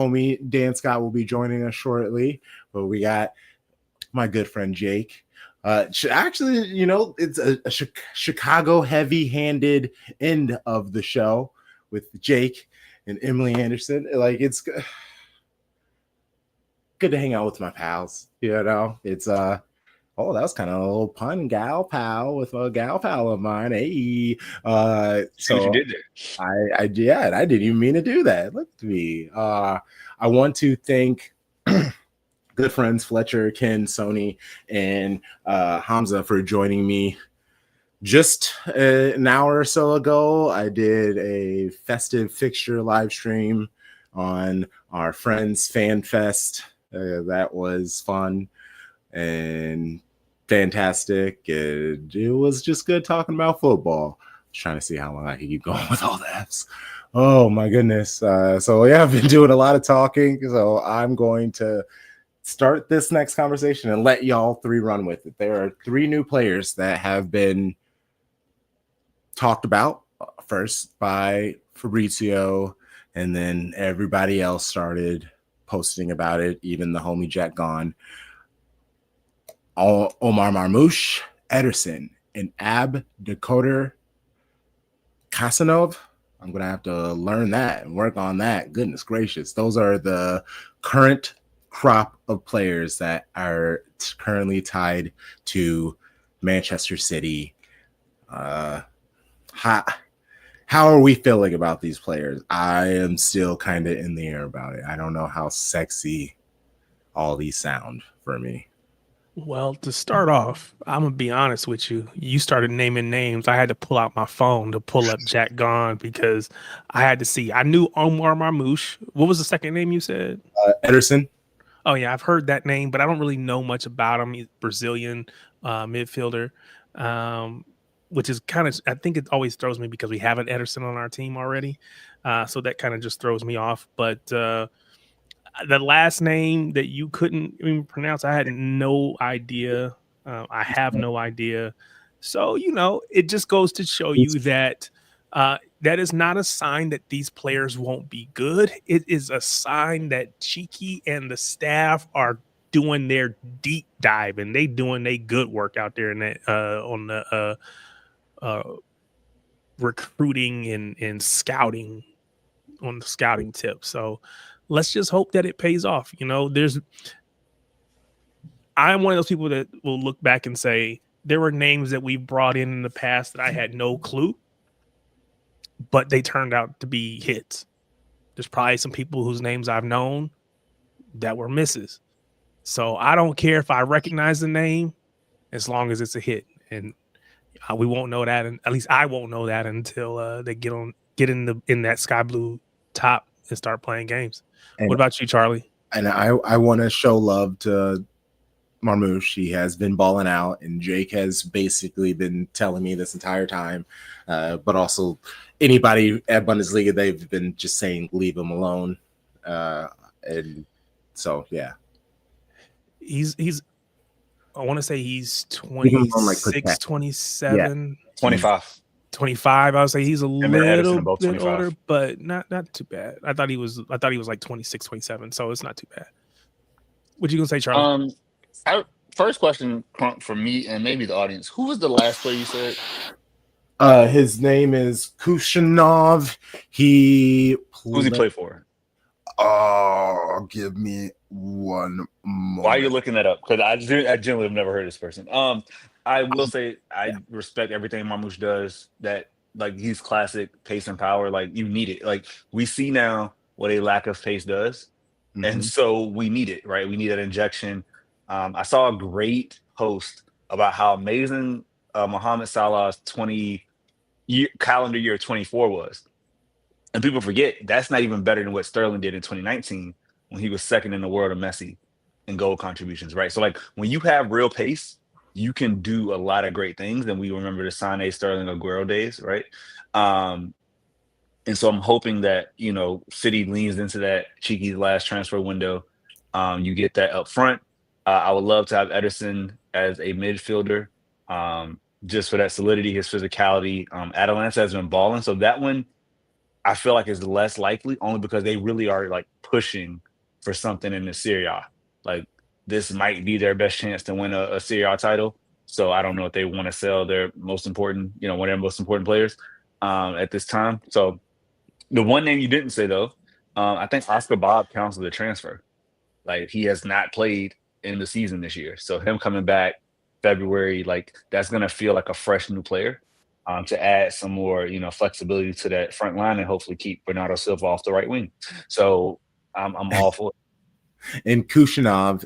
homie Dan Scott will be joining us shortly, but we got my good friend Jake. Actually, it's a Chicago heavy-handed end of the show with Jake and Emily Anderson. Like, it's good to hang out with my pals. It's oh, that was kind of a little pun, gal pal, with a gal pal of mine. Hey, So you did there. I didn't even mean to do that. Look at me. I want to thank good friends Fletcher, Ken, Sony, and Hamza for joining me. Just an hour or so ago, I did a festive fixture live stream on our Friends Fan Fest. That was fun and fantastic. It was just good talking about football. Trying to see how long I can keep going with all the F's. Oh my goodness. So yeah, I've been doing a lot of talking. So I'm going to start this next conversation and let y'all three run with it. There are three new players that have been talked about first by Fabrizio, and then everybody else started posting about it, even the homie Jack Gone. Omar Marmoush, Ederson, and Abdelkader Kasanov. I'm going to have to learn that and work on that. Goodness gracious. Those are the current crop of players that are currently tied to Manchester City. How are we feeling about these players? I am still kind of in the air about it. I don't know how sexy all these sound for me. Well, to start off, I'm going to be honest with you. You started naming names. I had to pull out my phone to pull up Jack Gone because I had to see. I knew Omar Marmoush. What was the second name you said? Ederson. Oh, yeah, I've heard that name, but I don't really know much about him. He's Brazilian midfielder, which is kind of, I think it always throws me because we have an Ederson on our team already. So that kind of just throws me off. But the last name that you couldn't even pronounce, I had no idea. I have no idea. So, it just goes to show you that that is not a sign that these players won't be good. It is a sign that Cheeky and the staff are doing their deep dive and they doing their good work out there in that, on the recruiting and scouting, on the scouting tip. So let's just hope that it pays off. I'm one of those people that will look back and say there were names that we brought in the past that I had no clue, but they turned out to be hits. There's probably some people whose names I've known that were misses. So I don't care if I recognize the name as long as it's a hit. And we won't know that, and at least I won't know that until they get in that sky blue top and start playing games. And what about you, Charlie? And I want to show love to Marmoush. He has been balling out, and Jake has basically been telling me this entire time. But also, anybody at Bundesliga, they've been just saying leave him alone. And so, yeah, he's. I want to say he's 26, 27, 25. 25. I would say he's a little bit older, but not too bad. I thought he was like 26, 27, so it's not too bad. What you gonna say, Charlie? First question for me and maybe the audience. Who was the last player you said? His name is Kushanov. Who's he play for? Oh, give me one moment. Why are you looking that up? Because I generally have never heard of this person. I will say I respect everything Marmoush does. That, like, he's classic pace and power. Like, you need it. Like, we see now what a lack of pace does, and so we need it, right? We need that injection. I saw a great post about how amazing Mohamed Salah's calendar year 24 was. And people forget that's not even better than what Sterling did in 2019 when he was second in the world of Messi in goal contributions, right? So, like, when you have real pace, you can do a lot of great things. And we remember the Sané, Sterling, Aguero days, right? And so I'm hoping that, City leans into that. Cheeky's last transfer window. You get that up front. I would love to have Ederson as a midfielder, just for that solidity, his physicality. Atalanta has been balling. So that one, I feel like it's less likely only because they really are like pushing for something in the Serie A. Like this might be their best chance to win a Serie A title. So I don't know if they want to sell their most important, one of their most important players at this time. So the one name you didn't say though, I think Oscar Bob counts as a transfer. Like he has not played in the season this year. So him coming back February, like that's gonna feel like a fresh new player. To add some more, flexibility to that front line and hopefully keep Bernardo Silva off the right wing. So I'm all for it. And Kushinov,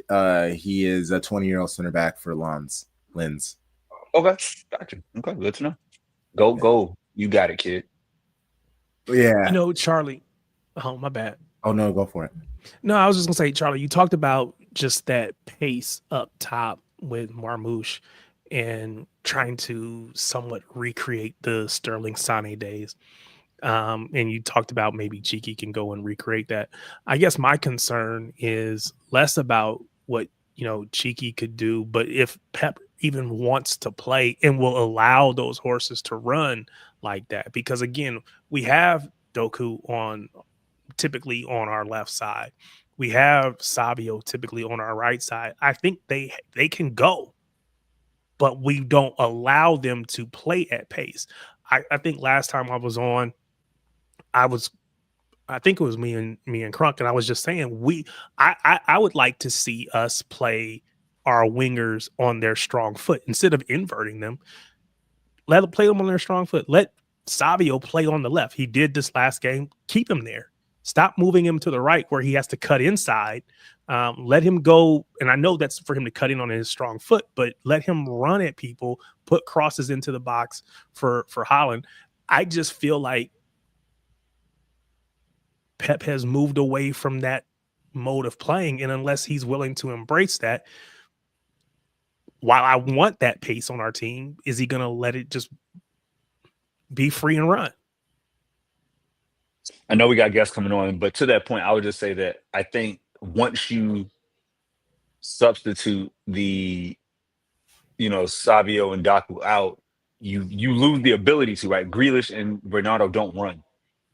he is a 20-year-old center back for Linz. Okay, gotcha. Okay, good to know. Go. You got it, kid. Yeah. Charlie. Oh, my bad. Oh no, go for it. No, I was just gonna say, Charlie, you talked about just that pace up top with Marmoush and trying to somewhat recreate the Sterling Sane days. And you talked about maybe Cheeky can go and recreate that. I guess my concern is less about what Cheeky could do, but if Pep even wants to play and will allow those horses to run like that. Because again, we have Doku typically on our left side. We have Savio typically on our right side. I think they can go, but we don't allow them to play at pace. I think last time I was on, I think it was me and Crunk, and I was just saying I would like to see us play our wingers on their strong foot instead of inverting them. Let them play them on their strong foot. Let Savio play on the left. He did this last game. Keep him there. Stop moving him to the right where he has to cut inside. Let him go. And I know that's for him to cut in on his strong foot, but let him run at people, put crosses into the box for Haaland. I just feel like Pep has moved away from that mode of playing. And unless he's willing to embrace that, while I want that pace on our team, is he going to let it just be free and run? I know we got guests coming on, but to that point, I would just say that I think once you substitute the, Savio and Doku out, you lose the ability to, right? Grealish and Bernardo don't run.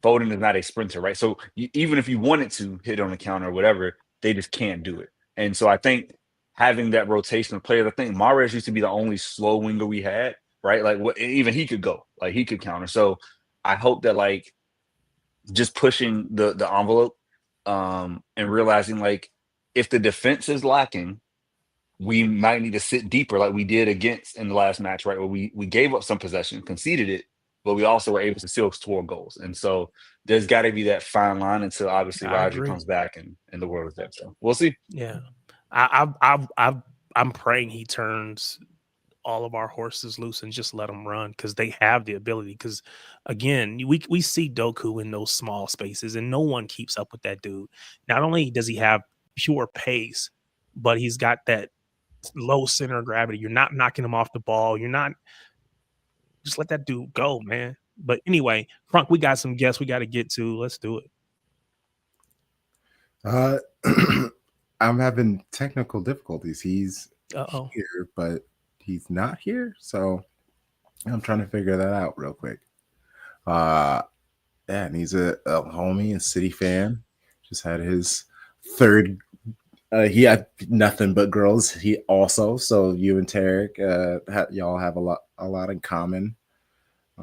Foden is not a sprinter, right? So even if you wanted to hit on a counter or whatever, they just can't do it. And so I think having that rotation of players, I think Mahrez used to be the only slow winger we had, right? Like even he could go, like he could counter. So I hope that like just pushing the envelope and realizing like if the defense is lacking, we might need to sit deeper like we did against in the last match, right? Where we gave up some possession, conceded it, but we also were able to still score goals. And so there's got to be that fine line until obviously Roger comes back and the world is there. So we'll see. Yeah. I'm praying he turns all of our horses loose and just let them run because they have the ability. Because again, we see Doku in those small spaces and no one keeps up with that dude. Not only does he have pure pace, but he's got that low center of gravity. You're not knocking him off the ball. You're not just let that dude go, man. But anyway, Frank, we got some guests we got to get to. Let's do it. I'm having technical difficulties. He's here, but he's not here. So I'm trying to figure that out real quick. And he's a homie, a City fan. Just had his third. He had nothing but girls. He also, so you and Tarek, y'all have a lot in common.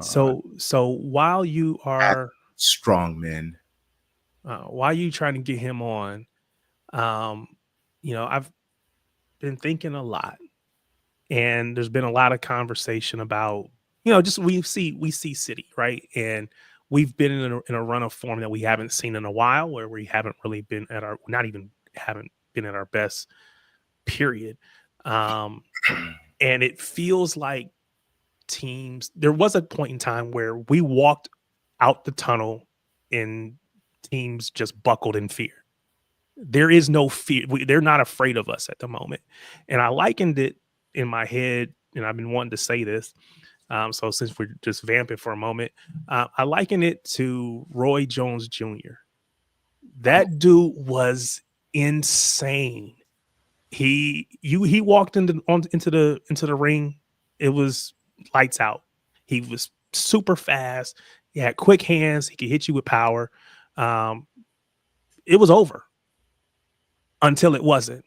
So while you are strong men, while you trying to get him on, I've been thinking a lot, and there's been a lot of conversation about, just we see City, right, and we've been in a run of form that we haven't seen in a while, where we haven't really been at our haven't been at our best period, and it feels like teams. There was a point in time where we walked out the tunnel and teams just buckled in fear. There is no fear. They're not afraid of us at the moment. And I likened it in my head, and I've been wanting to say this. So since we're just vamping for a moment, I liken it to Roy Jones Jr. That dude was insane. He walked into the ring. It was lights out. He was super fast. He had quick hands. He could hit you with power. It was over until it wasn't.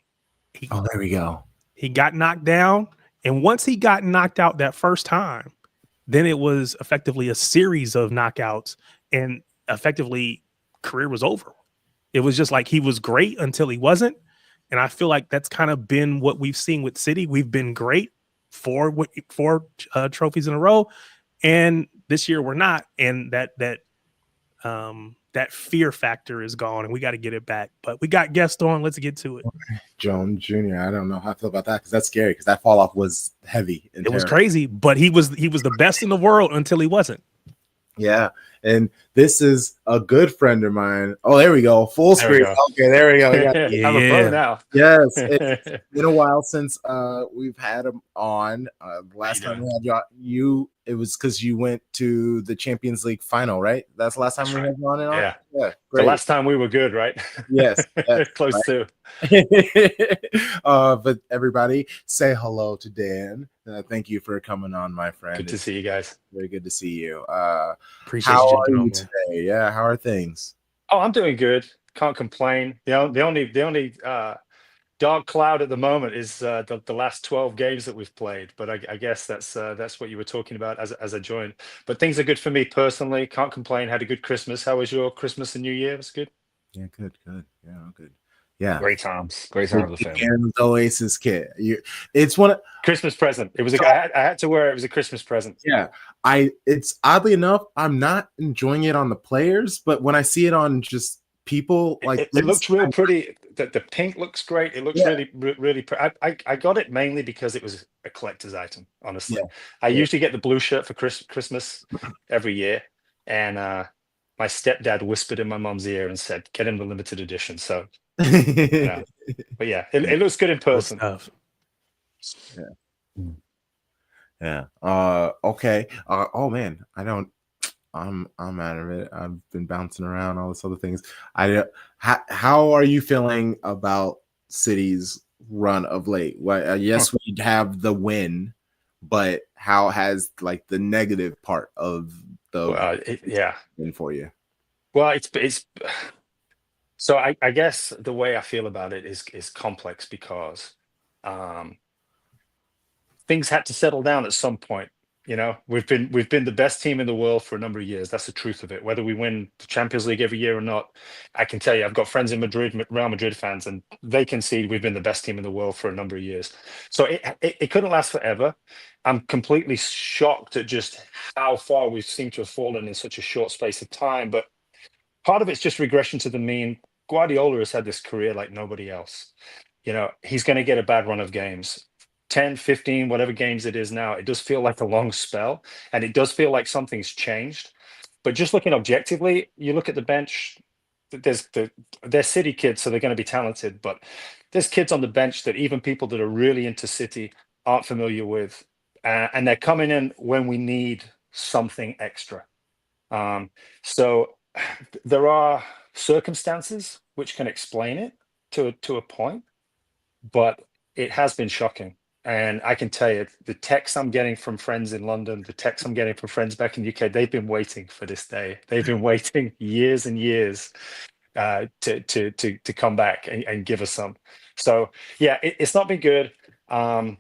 Oh, there we go. He got knocked down. And once he got knocked out that first time, then it was effectively a series of knockouts, and effectively career was over. It was just like he was great until he wasn't. And I feel like that's kind of been what we've seen with City. We've been great four trophies in a row, and this year we're not. And that fear factor is gone, and we got to get it back. But we got guests on. Let's get to it. Jones Jr. I don't know how I feel about that, because that's scary, because that fall off was heavy. It was crazy, but he was the best in the world until he wasn't. Yeah, and this is a good friend of mine. Oh, there we go. Full screen. Okay, there we go. Yeah. I'm a pro now. Yes, it's been a while since we've had him on. Last time we had you, it was because you went to the Champions League final, right? That's the last time we had you on and on? Yeah. Great. The last time we were good, right? Yes. Close right. to. But everybody, say hello to Dan. Thank you for coming on, my friend. Good to see you guys. Very good to see you. Appreciate how you are you today? Yeah, how are things? Oh, I'm doing good. Can't complain. The only dark cloud at the moment is the last 12 games that we've played. But I guess that's what you were talking about as I joined. But things are good for me personally. Can't complain. Had a good Christmas. How was your Christmas and New Year? It was good. Yeah, good. Yeah, good. Yeah, Great times with the family. And the Oasis kit. It's one of Christmas present. It was. I had to wear it. It was a Christmas present. Yeah, it's oddly enough, I'm not enjoying it on the players, but when I see it on just people, like it looks real pretty. The pink looks great. It looks really pretty. I got it mainly because it was a collector's item. Honestly, I usually get the blue shirt for Christmas every year, and my stepdad whispered in my mom's ear and said, "Get him the limited edition." So. Yeah. But yeah, it looks good in person. Yeah. Okay. Oh man, I'm out of it. I've been bouncing around all this other things. How are you feeling about City's run of late? Well, yes, we have the win, but how has like the negative part of the been for you? Well, it's so I guess the way I feel about it is complex because things had to settle down at some point. You know, we've been the best team in the world for a number of years. That's the truth of it. Whether we win the Champions League every year or not, I can tell you, I've got friends in Madrid, Real Madrid fans, and they can see we've been the best team in the world for a number of years. So it couldn't last forever. I'm completely shocked at just how far we seem to have fallen in such a short space of time. But part of it's just regression to the mean. Guardiola has had this career like nobody else. You know, he's going to get a bad run of games. 10, 15, whatever games it is now, it does feel like a long spell, and it does feel like something's changed. But just looking objectively, you look at the bench, they're City kids, so they're going to be talented, but there's kids on the bench that even people that are really into City aren't familiar with, and they're coming in when we need something extra. So there are circumstances which can explain it to a point, but it has been shocking. And I can tell you, the texts I'm getting from friends in London, the texts I'm getting from friends back in the UK, they've been waiting for this day. They've been waiting years and years to come back and give us some. So yeah, it's not been good. I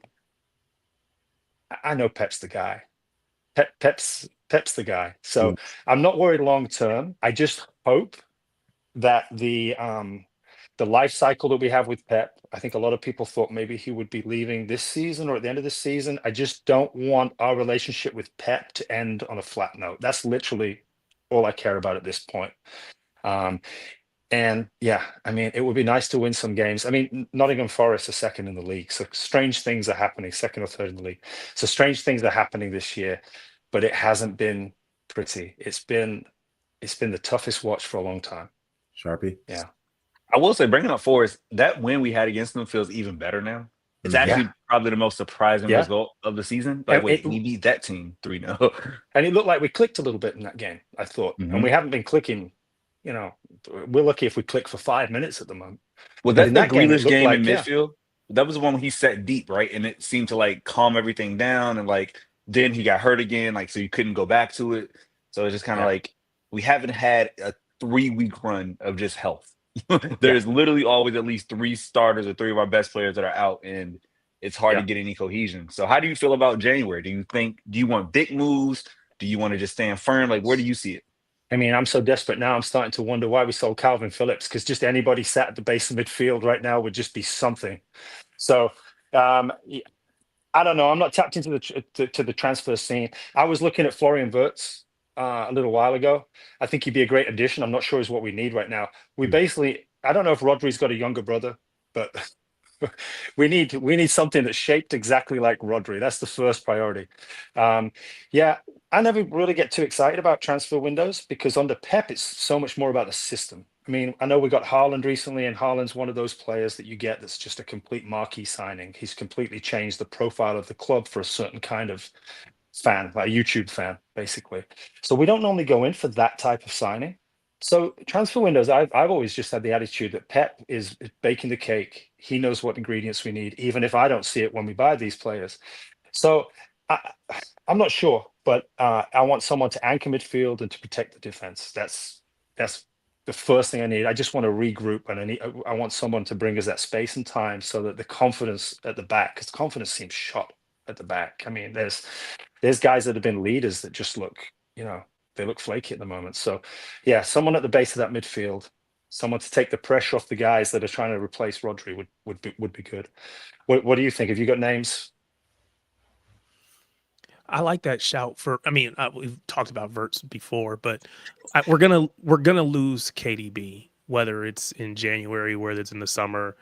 know Pep's the guy. Pep's the guy. So I'm not worried long term. I just hope that the life cycle that we have with Pep, I think a lot of people thought maybe he would be leaving this season or at the end of this season. I just don't want our relationship with Pep to end on a flat note. That's literally all I care about at this point. And yeah, I mean, it would be nice to win some games. I mean, Nottingham Forest are second in the league. So strange things are happening, second or third in the league. So strange things are happening this year, but it hasn't been pretty. It's been the toughest watch for a long time. Sharpie. Yeah. I will say, bringing up Forest, that win we had against them feels even better now. It's actually probably the most surprising result of the season. Like, we beat that team 3-0. And it looked like we clicked a little bit in that game, I thought. And we haven't been clicking, you know, we're lucky if we click for 5 minutes at the moment. Well, that Grealish game in midfield, that was the one when he set deep, right? And it seemed to like calm everything down. And like, then he got hurt again, like, so you couldn't go back to it. So it's just kind of Yeah. like we haven't had a 3 week run of just health. Yeah. There's literally always at least 3 starters or 3 of our best players that are out, and it's hard to Yeah. get any cohesion. So how do you feel about January? Do you want big moves? Do you want to just stand firm? Like, where do you see it? I mean, I'm so desperate now. I'm starting to wonder why we sold Calvin Phillips, because just anybody sat at the base of midfield right now would just be something. So I don't know. I'm not tapped into to the transfer scene. I was looking at Florian Wirtz a little while ago. I think he'd be a great addition. I'm not sure is what we need right now. We basically, I don't know if Rodri's got a younger brother, but we need something that's shaped exactly like Rodri. That's the first priority. Yeah, I never really get too excited about transfer windows because under Pep, it's so much more about the system. I mean, I know we got Haaland recently, and Haaland's one of those players that you get that's just a complete marquee signing. He's completely changed the profile of the club for a certain kind of fan, like a YouTube fan, basically. So we don't normally go in for that type of signing. So transfer windows, I've always just had the attitude that Pep is baking the cake. He knows what ingredients we need, even if I don't see it when we buy these players. So I'm not sure, but I want someone to anchor midfield and to protect the defense. That's the first thing I need. I just want to regroup, and I want someone to bring us that space and time so that the confidence at the back, because confidence seems shot at the back. I mean, there's guys that have been leaders that just look, they look flaky at the moment. So yeah, someone at the base of that midfield, someone to take the pressure off the guys that are trying to replace Rodri would be good. What do you think? Have you got names? I like that shout for. I mean, we've talked about Verts before, but we're gonna lose KDB, whether it's in January, whether it's in the summer.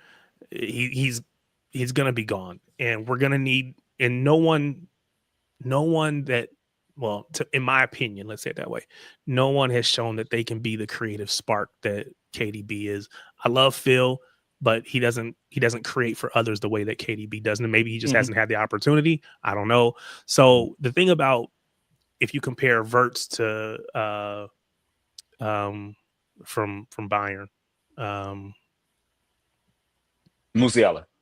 He's gonna be gone, and we're gonna need. And no one that, well, in my opinion, let's say it that way, no one has shown that they can be the creative spark that KDB is. I love Phil, but he doesn't create for others the way that KDB does. And maybe he just hasn't had the opportunity. I don't know. So the thing about, if you compare Verts to from Bayern,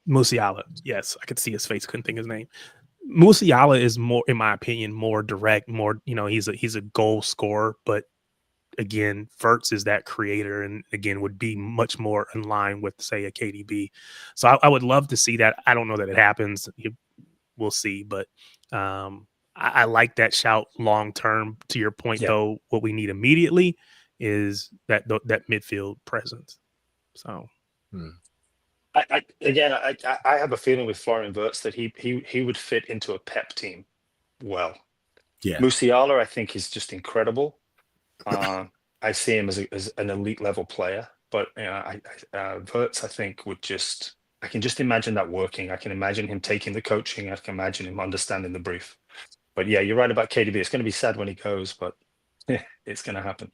Musiala, yes, I could see his face, couldn't think his name. Musiala is more, in my opinion, more direct, more, he's a goal scorer, but again, Verts is that creator, and again would be much more in line with, say, a KDB. So I would love to see that. I don't know that it happens. We'll see, but I like that shout long term. To your point, though, what we need immediately is that midfield presence. So. I have a feeling with Florian Wirtz that he would fit into a Pep team well. Yeah, Musiala, I think, is just incredible. I see him as an elite level player, but Wirtz, I think, I can just imagine that working. I can imagine him taking the coaching. I can imagine him understanding the brief. But yeah, you're right about KDB. It's going to be sad when he goes, but it's going to happen.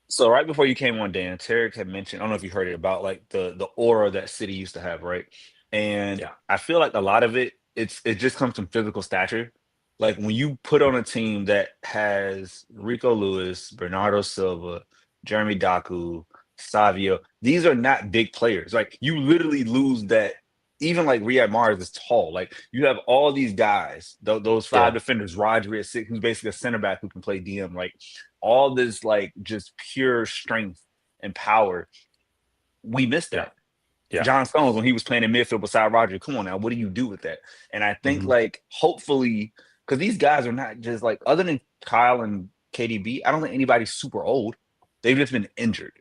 So right before you came on, Dan, Tarek had mentioned, I don't know if you heard it, about like the aura that City used to have, right? And I feel like a lot of it just comes from physical stature. Like when you put on a team that has Rico Lewis, Bernardo Silva, Jeremy Doku, Savio, these are not big players. Like you literally lose that. Even like Riyad Mahrez is tall. Like you have all these guys, those 5 defenders, Rodri at 6, who's basically a center back who can play DM. Like all this, like just pure strength and power. We missed that. Yeah. John Stones, when he was playing in midfield beside Rodri, come on now, what do you do with that? And I think like hopefully, because these guys are not just like, other than Kyle and KDB, I don't think anybody's super old. They've just been injured.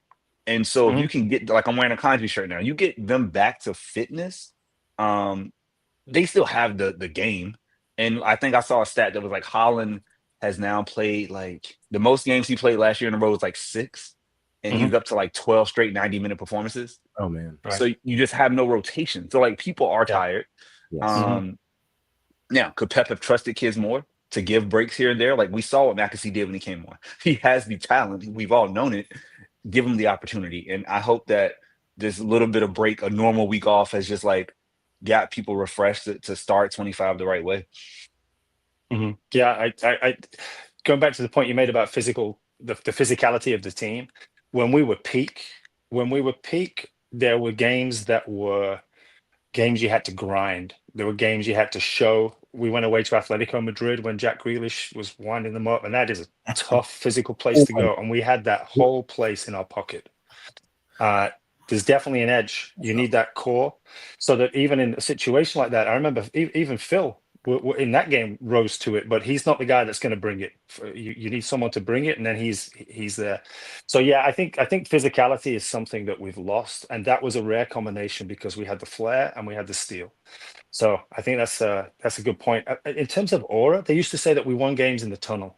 And so if you can get, like I'm wearing a Kanji shirt now, you get them back to fitness. They still have the game. And I think I saw a stat that was like Haaland has now played, like the most games he played last year in a row was like 6, and he's up to like 12 straight 90-minute performances. Oh man. Right. So you just have no rotation. So like people are tired. Yes. Now, could Pep have trusted kids more to give breaks here and there? Like we saw what McAtee did when he came on. He has the talent. We've all known it. Give him the opportunity. And I hope that this little bit of break, a normal week off, has just like got people refreshed to start 25 the right way. Yeah, I going back to the point you made about the physicality of the team. When we were peak, there were games you had to grind. There were games you had to show we went away to Atletico Madrid when Jack Grealish was winding them up, and that is a tough physical place to go. And we had that whole place in our pocket. There's definitely an edge. You need that core, so that even in a situation like that, I remember even Phil in that game rose to it, but he's not the guy that's going to bring it. You need someone to bring it, and then he's there. So yeah, I think physicality is something that we've lost, and that was a rare combination because we had the flair and we had the steel. So I think that's a good point. In terms of aura, they used to say that we won games in the tunnel,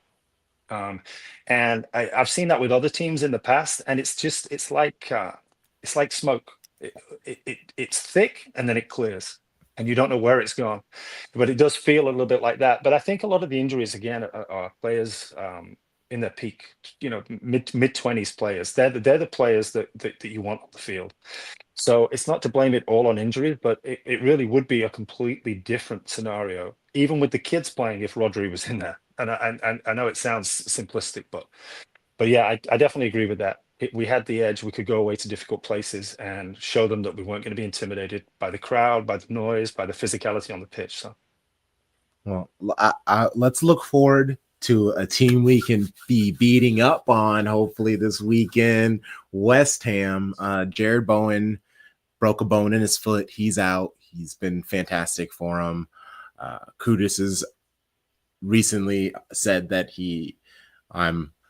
and I've seen that with other teams in the past, and it's like smoke. It's thick and then it clears, and you don't know where it's gone. But it does feel a little bit like that. But I think a lot of the injuries again are players in their peak, mid 20s players. They're the players that you want on the field. So it's not to blame it all on injuries, but it really would be a completely different scenario, even with the kids playing, if Rodri was in there. And I know it sounds simplistic, but yeah, I definitely agree with that. We had the edge. We could go away to difficult places and show them that we weren't going to be intimidated by the crowd, by the noise, by the physicality on the pitch. So, well, let's look forward to a team we can be beating up on hopefully this weekend. West Ham. Jared Bowen broke a bone in his foot. He's out. He's been fantastic for him. Kudus has recently said that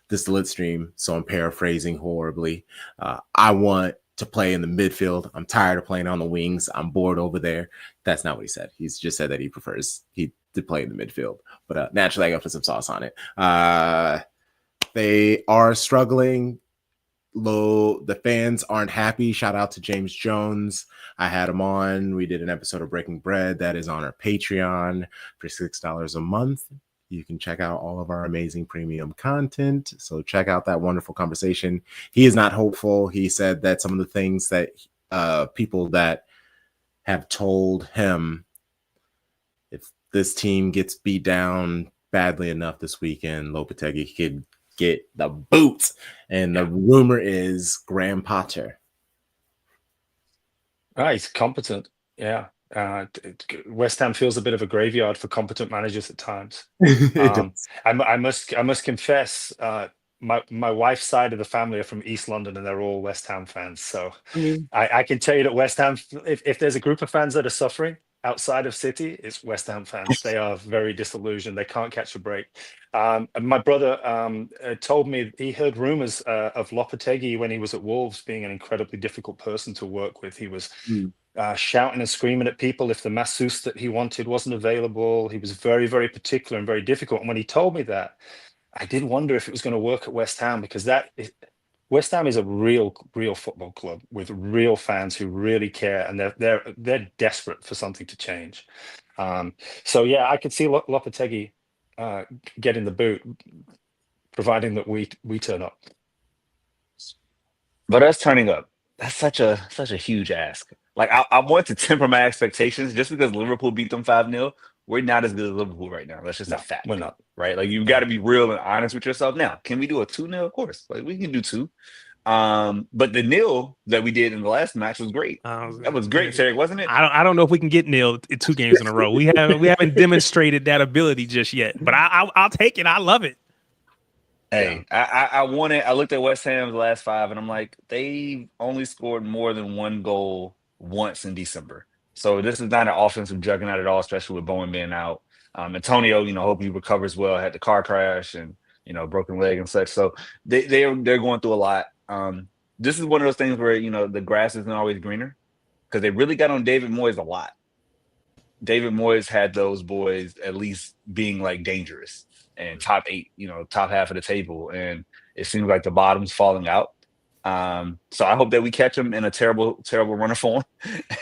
this is the lit stream, so I'm paraphrasing horribly. I want to play in the midfield. I'm tired of playing on the wings. I'm bored over there. That's not what he said. He's just said that he prefers to play in the midfield. But naturally, I got to put some sauce on it. They are struggling. The fans aren't happy. Shout out to James Jones. I had him on. We did an episode of Breaking Bread that is on our Patreon for $6 a month. You can check out all of our amazing premium content. So check out that wonderful conversation. He is not hopeful. He said that some of the things that people that have told him, if this team gets beat down badly enough this weekend, Lopetegui could get the boot. And the rumor is Graham Potter. He's competent. Yeah. West Ham feels a bit of a graveyard for competent managers at times. I must confess, my wife's side of the family are from East London, and they're all West Ham fans. So I can tell you that West Ham, if there's a group of fans that are suffering outside of City, it's West Ham fans. They are very disillusioned. They can't catch a break. And my brother told me he heard rumors of Lopetegui when he was at Wolves being an incredibly difficult person to work with. He was shouting and screaming at people if the masseuse that he wanted wasn't available. He was very, very particular and very difficult. And when he told me that, I did wonder if it was going to work at West Ham, because West Ham is a real football club with real fans who really care, and they're desperate for something to change. So yeah, I could see Lopetegui getting the boot, providing that we turn up. But us turning up, that's such a huge ask. Like I want to temper my expectations. Just because Liverpool beat them 5-0, we're not as good as Liverpool right now. That's just a fact. We're not. Right? Like, you've got to be real and honest with yourself. Now, can we do a 2-0? Of course. Like, we can do 2. But the nil that we did in the last match was great. That was great, Tarek, wasn't it? I don't know if we can get nil 2 games in a row. We haven't demonstrated that ability just yet. But I'll take it. I love it. Hey, I wanted. I looked at West Ham's last 5, and I'm like, they only scored more than 1 goal once in December. So this is not an offensive juggernaut at all, especially with Bowen being out. Antonio, hope he recovers well. Had the car crash and broken leg and such. So they're going through a lot. This is one of those things where the grass isn't always greener, because they really got on David Moyes a lot. David Moyes had those boys at least being like dangerous and top 8, top half of the table, and it seems like the bottom's falling out. So I hope that we catch them in a terrible run of form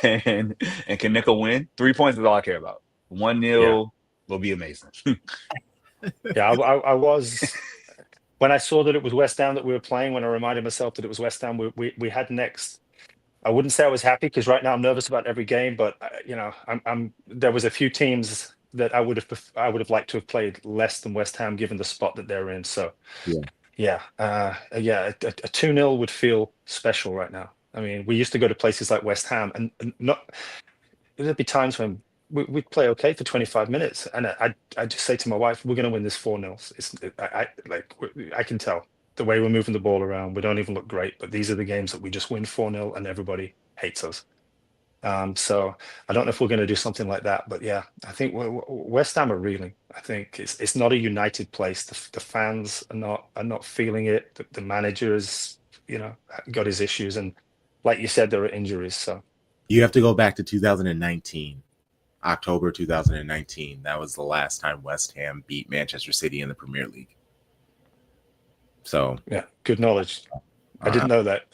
and can nick a win. 3 points is all I care about. 1-0 will be amazing. Yeah, I was when I saw that it was West Ham that we were playing. When I reminded myself that it was West Ham we had next, I wouldn't say I was happy, because right now I'm nervous about every game. But there was a few teams that I would have liked to have played less than West Ham, given the spot that they're in. So a 2-0 would feel special right now. I mean, we used to go to places like West Ham, and not there'd be times when we'd play okay for 25 minutes, and I just say to my wife, we're going to win this 4-0. I can tell the way we're moving the ball around. We don't even look great, but these are the games that we just win 4-0, and everybody hates us. So I don't know if we're going to do something like that, but yeah, I think West Ham are reeling. I think it's not a united place. The fans are not feeling it. The manager has, got his issues, and like you said, there are injuries. So You have to go back to 2019, October 2019. That was the last time West Ham beat Manchester City in the Premier League. So yeah, good knowledge. I didn't know that.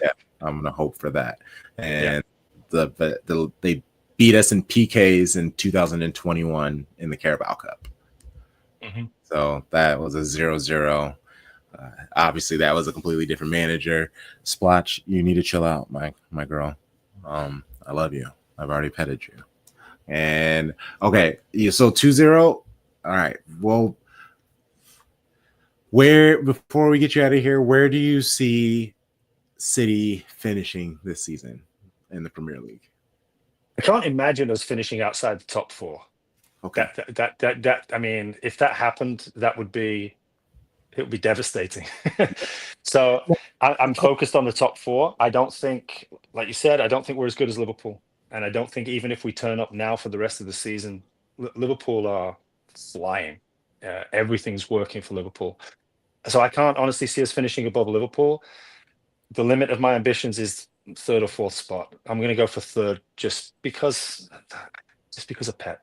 Yeah, I'm gonna hope for that. And they beat us in PKs in 2021 in the Carabao Cup. Mm-hmm. So that was a 0-0. Obviously, that was a completely different manager. Splotch, you need to chill out, my girl. I love you. I've already petted you. And okay, so 2-0. All right. Well, before we get you out of here, where do you see City finishing this season in the Premier League? I can't imagine us finishing outside the top 4. Okay. That I mean, if that happened, it would be devastating. So I'm focused on the top 4. I don't think, like you said, I don't think we're as good as Liverpool. And I don't think even if we turn up now for the rest of the season, Liverpool are flying. Everything's working for Liverpool. So I can't honestly see us finishing above Liverpool. The limit of my ambitions is 3rd or 4th spot. I'm going to go for 3rd just because of Pep.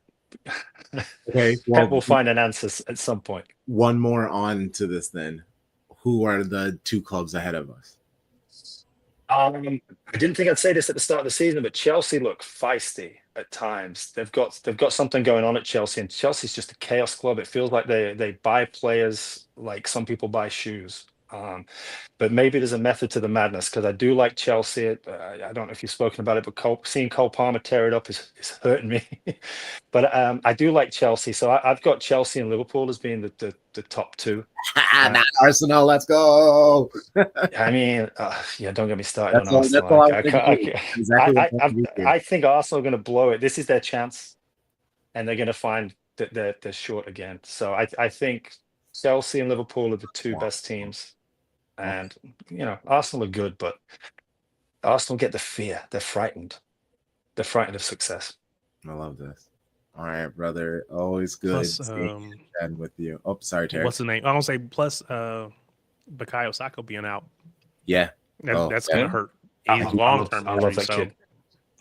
Okay. Well, Pep will find an answer at some point. One more on to this then. Who are the 2 clubs ahead of us? I didn't think I'd say this at the start of the season, but Chelsea look feisty at times. They've got something going on at Chelsea, and Chelsea's just a chaos club. It feels like they buy players like some people buy shoes. But maybe there's a method to the madness, because I do like Chelsea. I don't know if you've spoken about it, but seeing Cole Palmer tear it up is hurting me. But I do like Chelsea. So I've got Chelsea and Liverpool as being the top 2. Not Arsenal, let's go. I mean, don't get me started on Arsenal. I think Arsenal are going to blow it. This is their chance, and they're going to find that they're short again. So I think Chelsea and Liverpool are the 2 best teams. And, Arsenal are good, but Arsenal get the fear. They're frightened. They're frightened of success. I love this. All right, brother. Always good chatting with you. Oh, sorry, Terry. What's the name? I don't say plus Bukayo Saka being out. Yeah. That's going to hurt. He's long-term. I love that kid.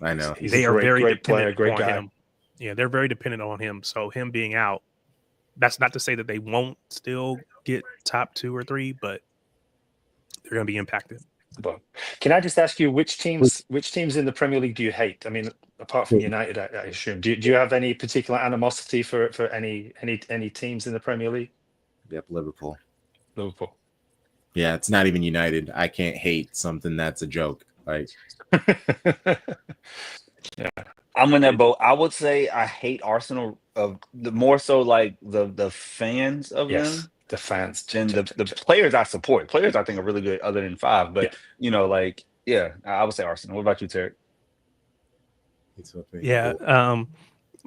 I know. They are very great dependent player, great on guy. him. Yeah, they're very dependent on him. So him being out, that's not to say that they won't still get top 2 or 3, but they're going to be impacted. But can I just ask you, which teams in the Premier League do you hate? I mean, apart from United, I assume. Do you have any particular animosity for any teams in the Premier League? Yep, Liverpool. Liverpool. Yeah, it's not even United. I can't hate something that's a joke. Like, yeah, I'm in that boat. I would say I hate Arsenal more so like the fans of them. The fans and the players I support. Players I think are really good other than 5. But I would say Arsenal. What about you, Terry? Yeah.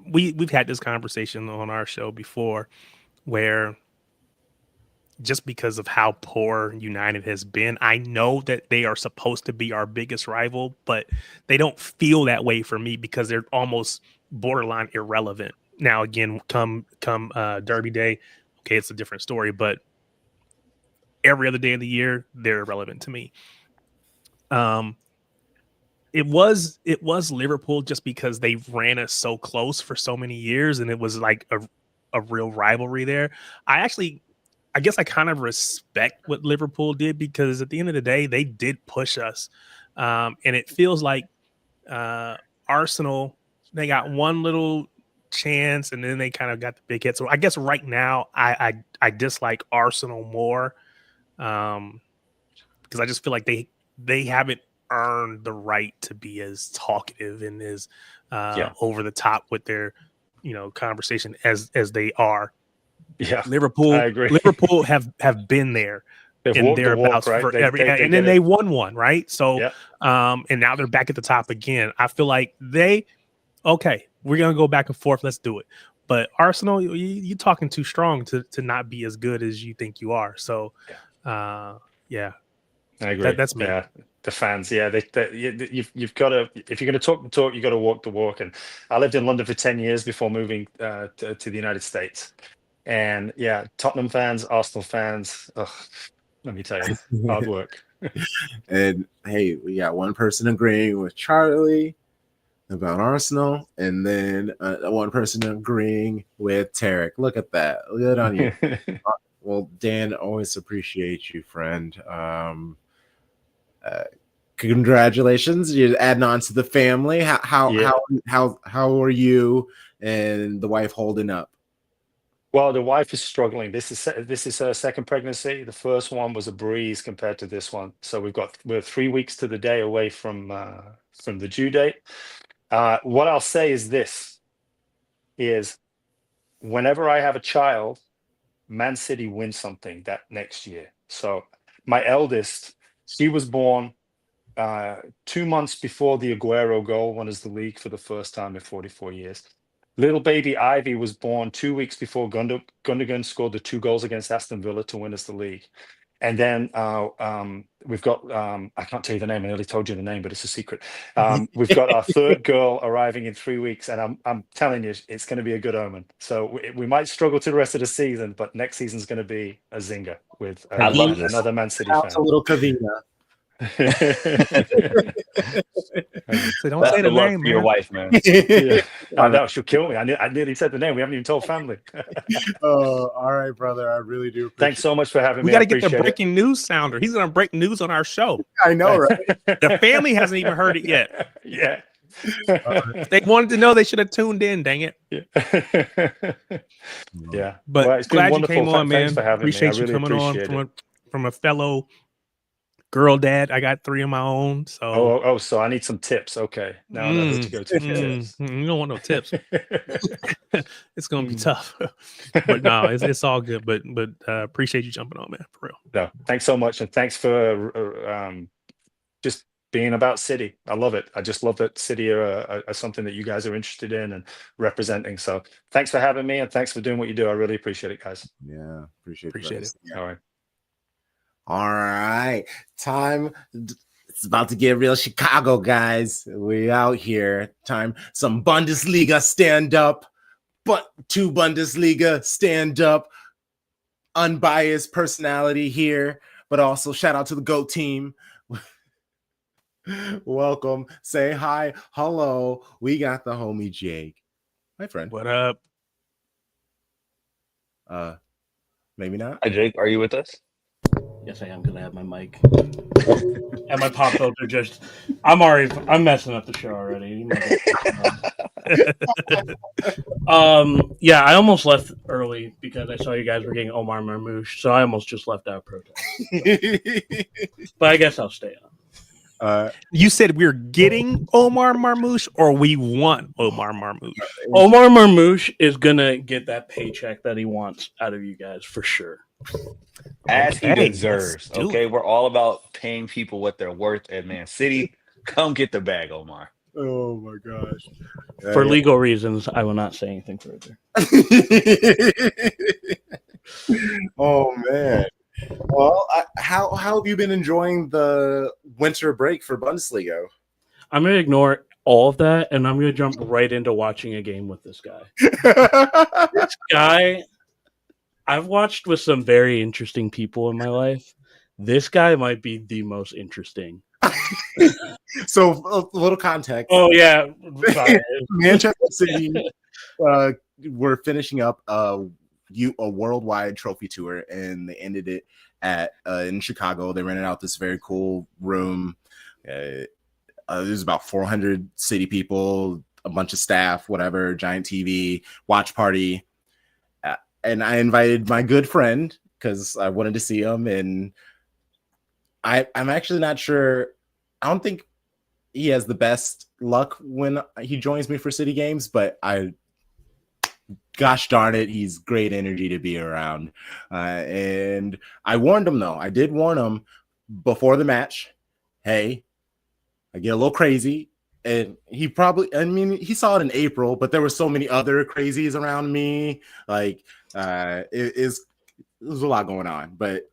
We've had this conversation on our show before, where just because of how poor United has been, I know that they are supposed to be our biggest rival, but they don't feel that way for me because they're almost borderline irrelevant. Now, again, come Derby Day, okay, it's a different story, but every other day of the year, they're irrelevant to me. It was Liverpool just because they ran us so close for so many years, and it was like a real rivalry there. I guess I kind of respect what Liverpool did, because at the end of the day, they did push us. And it feels like Arsenal, they got one little chance and then they kind of got the big hit. So I guess right now I dislike Arsenal more, because I just feel like they haven't earned the right to be as talkative and as over the top with their conversation as they are. Yeah, Liverpool. I agree. Liverpool have been there in thereabouts right? forever, and then they won one, right? So, and now they're back at the top again. I feel like they we're gonna go back and forth. Let's do it. But Arsenal, you're talking too strong to not be as good as you think you are. So, yeah, I agree. That's me. Yeah, the fans. Yeah, you've got to, if you're going to talk the talk, you got to walk the walk. And I lived in London for 10 years before moving to the United States. And yeah, Tottenham fans, Arsenal fans. Let me tell you, hard work. And hey, we got one person agreeing with Charlie about Arsenal, and then one person agreeing with Tarek. Look at that. Good on you. Well, Dan, always appreciate you, friend. Congratulations, you're adding on to the family. How are you and the wife holding up? Well, the wife is struggling. This is her second pregnancy. The first one was a breeze compared to this one. So we're 3 weeks to the day away from the due date. What I'll say is this: is whenever I have a child, Man City wins something that next year. So my eldest, she was born 2 months before the Aguero goal won us the league for the first time in 44 years. Little baby Ivy was born 2 weeks before Gundogan scored the 2 goals against Aston Villa to win us the league. And then we've got, I can't tell you the name, I nearly told you the name, but it's a secret. We've got our third girl arriving in 3 weeks, and I'm telling you, it's going to be a good omen. So we might struggle to the rest of the season, but next season's going to be a zinger with I love this. another Man City Out fan. a little Kavina. So don't say the name, for your man. wife, man. Yeah. I know, she'll kill me. I nearly said the name. We haven't even told family. Oh, all right, brother. I really do appreciate Thanks so much for having We me. got I to get the appreciate it. breaking news sounder. He's going to break news on our show. I know, right? The family hasn't even heard it yet. Yeah. If they wanted to know, they should have tuned in. Dang it! Yeah. But Well, it's been glad you wonderful. came on, man. Thanks for having me. Appreciate I you really coming on appreciate from a fellow girl dad. I got 3 of my own. So So I need some tips. Okay. Now I know who to go to for tips. You don't want no tips. It's gonna be tough. But no, it's all good. But appreciate you jumping on, man. For real. No, thanks so much, and thanks for just being about City. I love it. I just love that City are something that you guys are interested in and representing. So thanks for having me, and thanks for doing what you do. I really appreciate it, guys. Yeah, appreciate it. Yeah. All right. All right. Time. It's about to get real Chicago, guys. We out here. Time. Some Bundesliga stand up. But 2 Bundesliga stand up. Unbiased personality here. But also shout out to the GOAT team. Welcome. Say hi. Hello. We got the homie Jake. My friend. What up? Maybe not. Hi, Jake. Are you with us? Yes, I am because I have my mic and my pop filter. I'm messing up the show already. Yeah, I almost left early because I saw you guys were getting Omar Marmouche, so I almost just left out protest. But I guess I'll stay on. You said we're getting Omar Marmouche, or we want Omar Marmouche? Omar Marmouche is gonna get that paycheck that he wants out of you guys for sure. As he Okay, deserves. let's do Okay, it. we're all about paying people what they're worth at Man City. Come get the bag, Omar. Oh my gosh. For legal reasons, I will not say anything further. Oh man. Well, how have you been enjoying the winter break for Bundesliga? I'm gonna ignore all of that, and I'm gonna jump right into watching a game with this guy. This guy, I've watched with some very interesting people in my life. This guy might be the most interesting. So, a little context. Oh yeah, sorry. Manchester City were finishing up a worldwide trophy tour, and they ended it at in Chicago. They rented out this very cool room. There's about 400 City people, a bunch of staff, whatever, giant TV, watch party. And I invited my good friend because I wanted to see him. And I'm actually not sure. I don't think he has the best luck when he joins me for City games, but gosh darn it, he's great energy to be around. And I warned him, though. I did warn him before the match. Hey, I get a little crazy, and he probably, I mean, he saw it in April, but there were so many other crazies around me. Like, it was a lot going on, but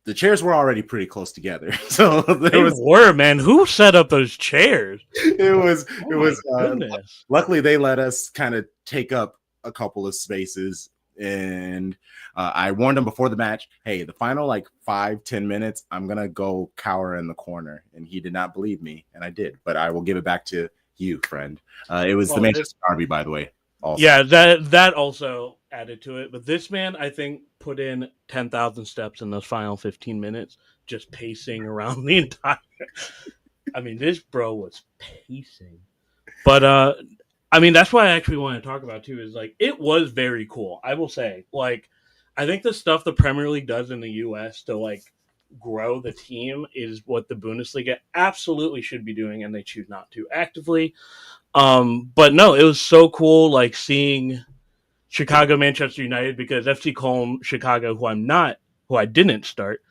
the chairs were already pretty close together. So They were, man. Who set up those chairs? It was Goodness. luckily they let us kind of take up a couple of spaces, and I warned him before the match, hey, the final like 5-10 minutes, I'm gonna go cower in the corner, and he did not believe me, and I did, but I will give it back to you, friend. It was the Manchester Derby, by the way. Also. Yeah, that also added to it. But this man, I think, put in 10,000 steps in those final 15 minutes, just pacing around the entire. I mean, this bro was pacing. But I mean, that's why I actually want to talk about too. Is like it was very cool. I will say, like, I think the stuff the Premier League does in the U.S. to like grow the team is what the Bundesliga absolutely should be doing, and they choose not to actively. But no, it was so cool, like seeing Chicago, Manchester United, because FC Köln, Chicago, who I didn't start,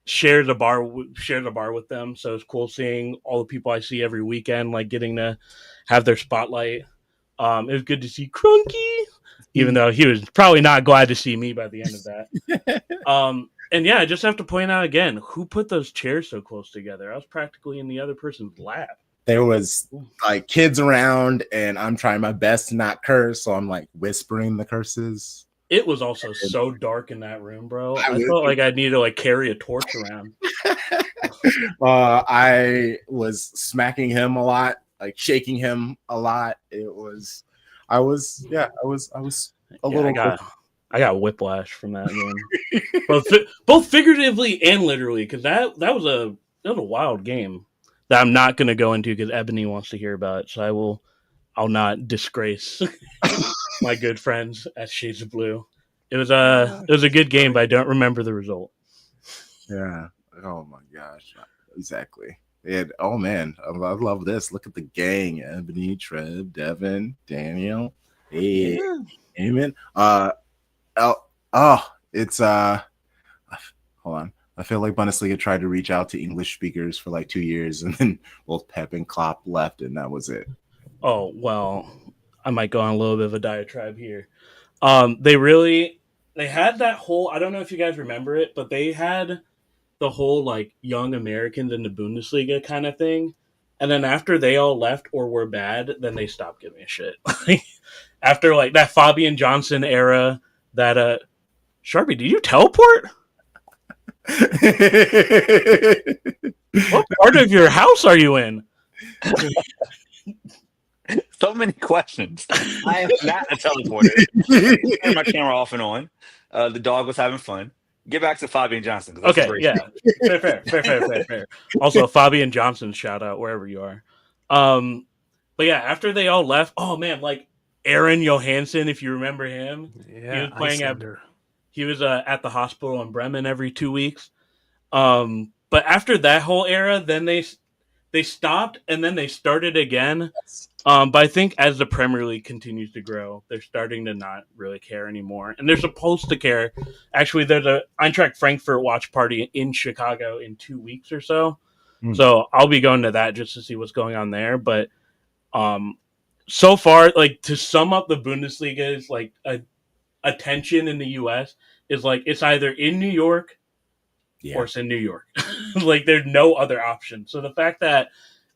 shared the bar with them. So it's cool seeing all the people I see every weekend, like getting to have their spotlight. It was good to see Crunky, even though he was probably not glad to see me by the end of that. And yeah, I just have to point out again, who put those chairs so close together? I was practically in the other person's lap. There was like kids around, and I'm trying my best to not curse, so I'm like whispering the curses. It was also so dark in that room, bro. I felt like I needed to like carry a torch around. I was smacking him a lot, like shaking him a lot. I was a little. I got whiplash from that game, both figuratively and literally, because that was a wild game that I'm not going to go into because Ebony wants to hear about it. So I'll not disgrace my good friends at Shades of Blue. It was a good game, but I don't remember the result. Yeah. Oh my gosh. Exactly. Oh man, I love this. Look at the gang: Ebony, Trev, Devin, Daniel. Hey, Amen. It's hold on. I feel like Bundesliga tried to reach out to English speakers for like 2 years, and then both Pep and Klopp left, and that was it. Oh, well, I might go on a little bit of a diatribe here. They had that whole, I don't know if you guys remember it, but they had the whole like young Americans in the Bundesliga kind of thing. And then after they all left or were bad, then they stopped giving a shit. After like that Fabian Johnson era, that Sharpie, did you teleport? What part of your house are you in? So many questions. I am not a teleporter. Turn my camera off and on. The dog was having fun. Get back to Fabian Johnson. Okay, yeah. Fair. Also, Fabian Johnson, shout out wherever you are. But yeah, after they all left, oh man, like Aaron Johansson, if you remember him. Yeah, he was playing at the hospital in Bremen every 2 weeks. But after that whole era, then they stopped and then they started again. But I think as the Premier League continues to grow, they're starting to not really care anymore. And they're supposed to care. Actually, there's a Eintracht Frankfurt watch party in Chicago in 2 weeks or so. So I'll be going to that just to see what's going on there. But so far, like to sum up the Bundesliga's like attention in the US is like it's either in New York or it's in New York. Like there's no other option. So the fact that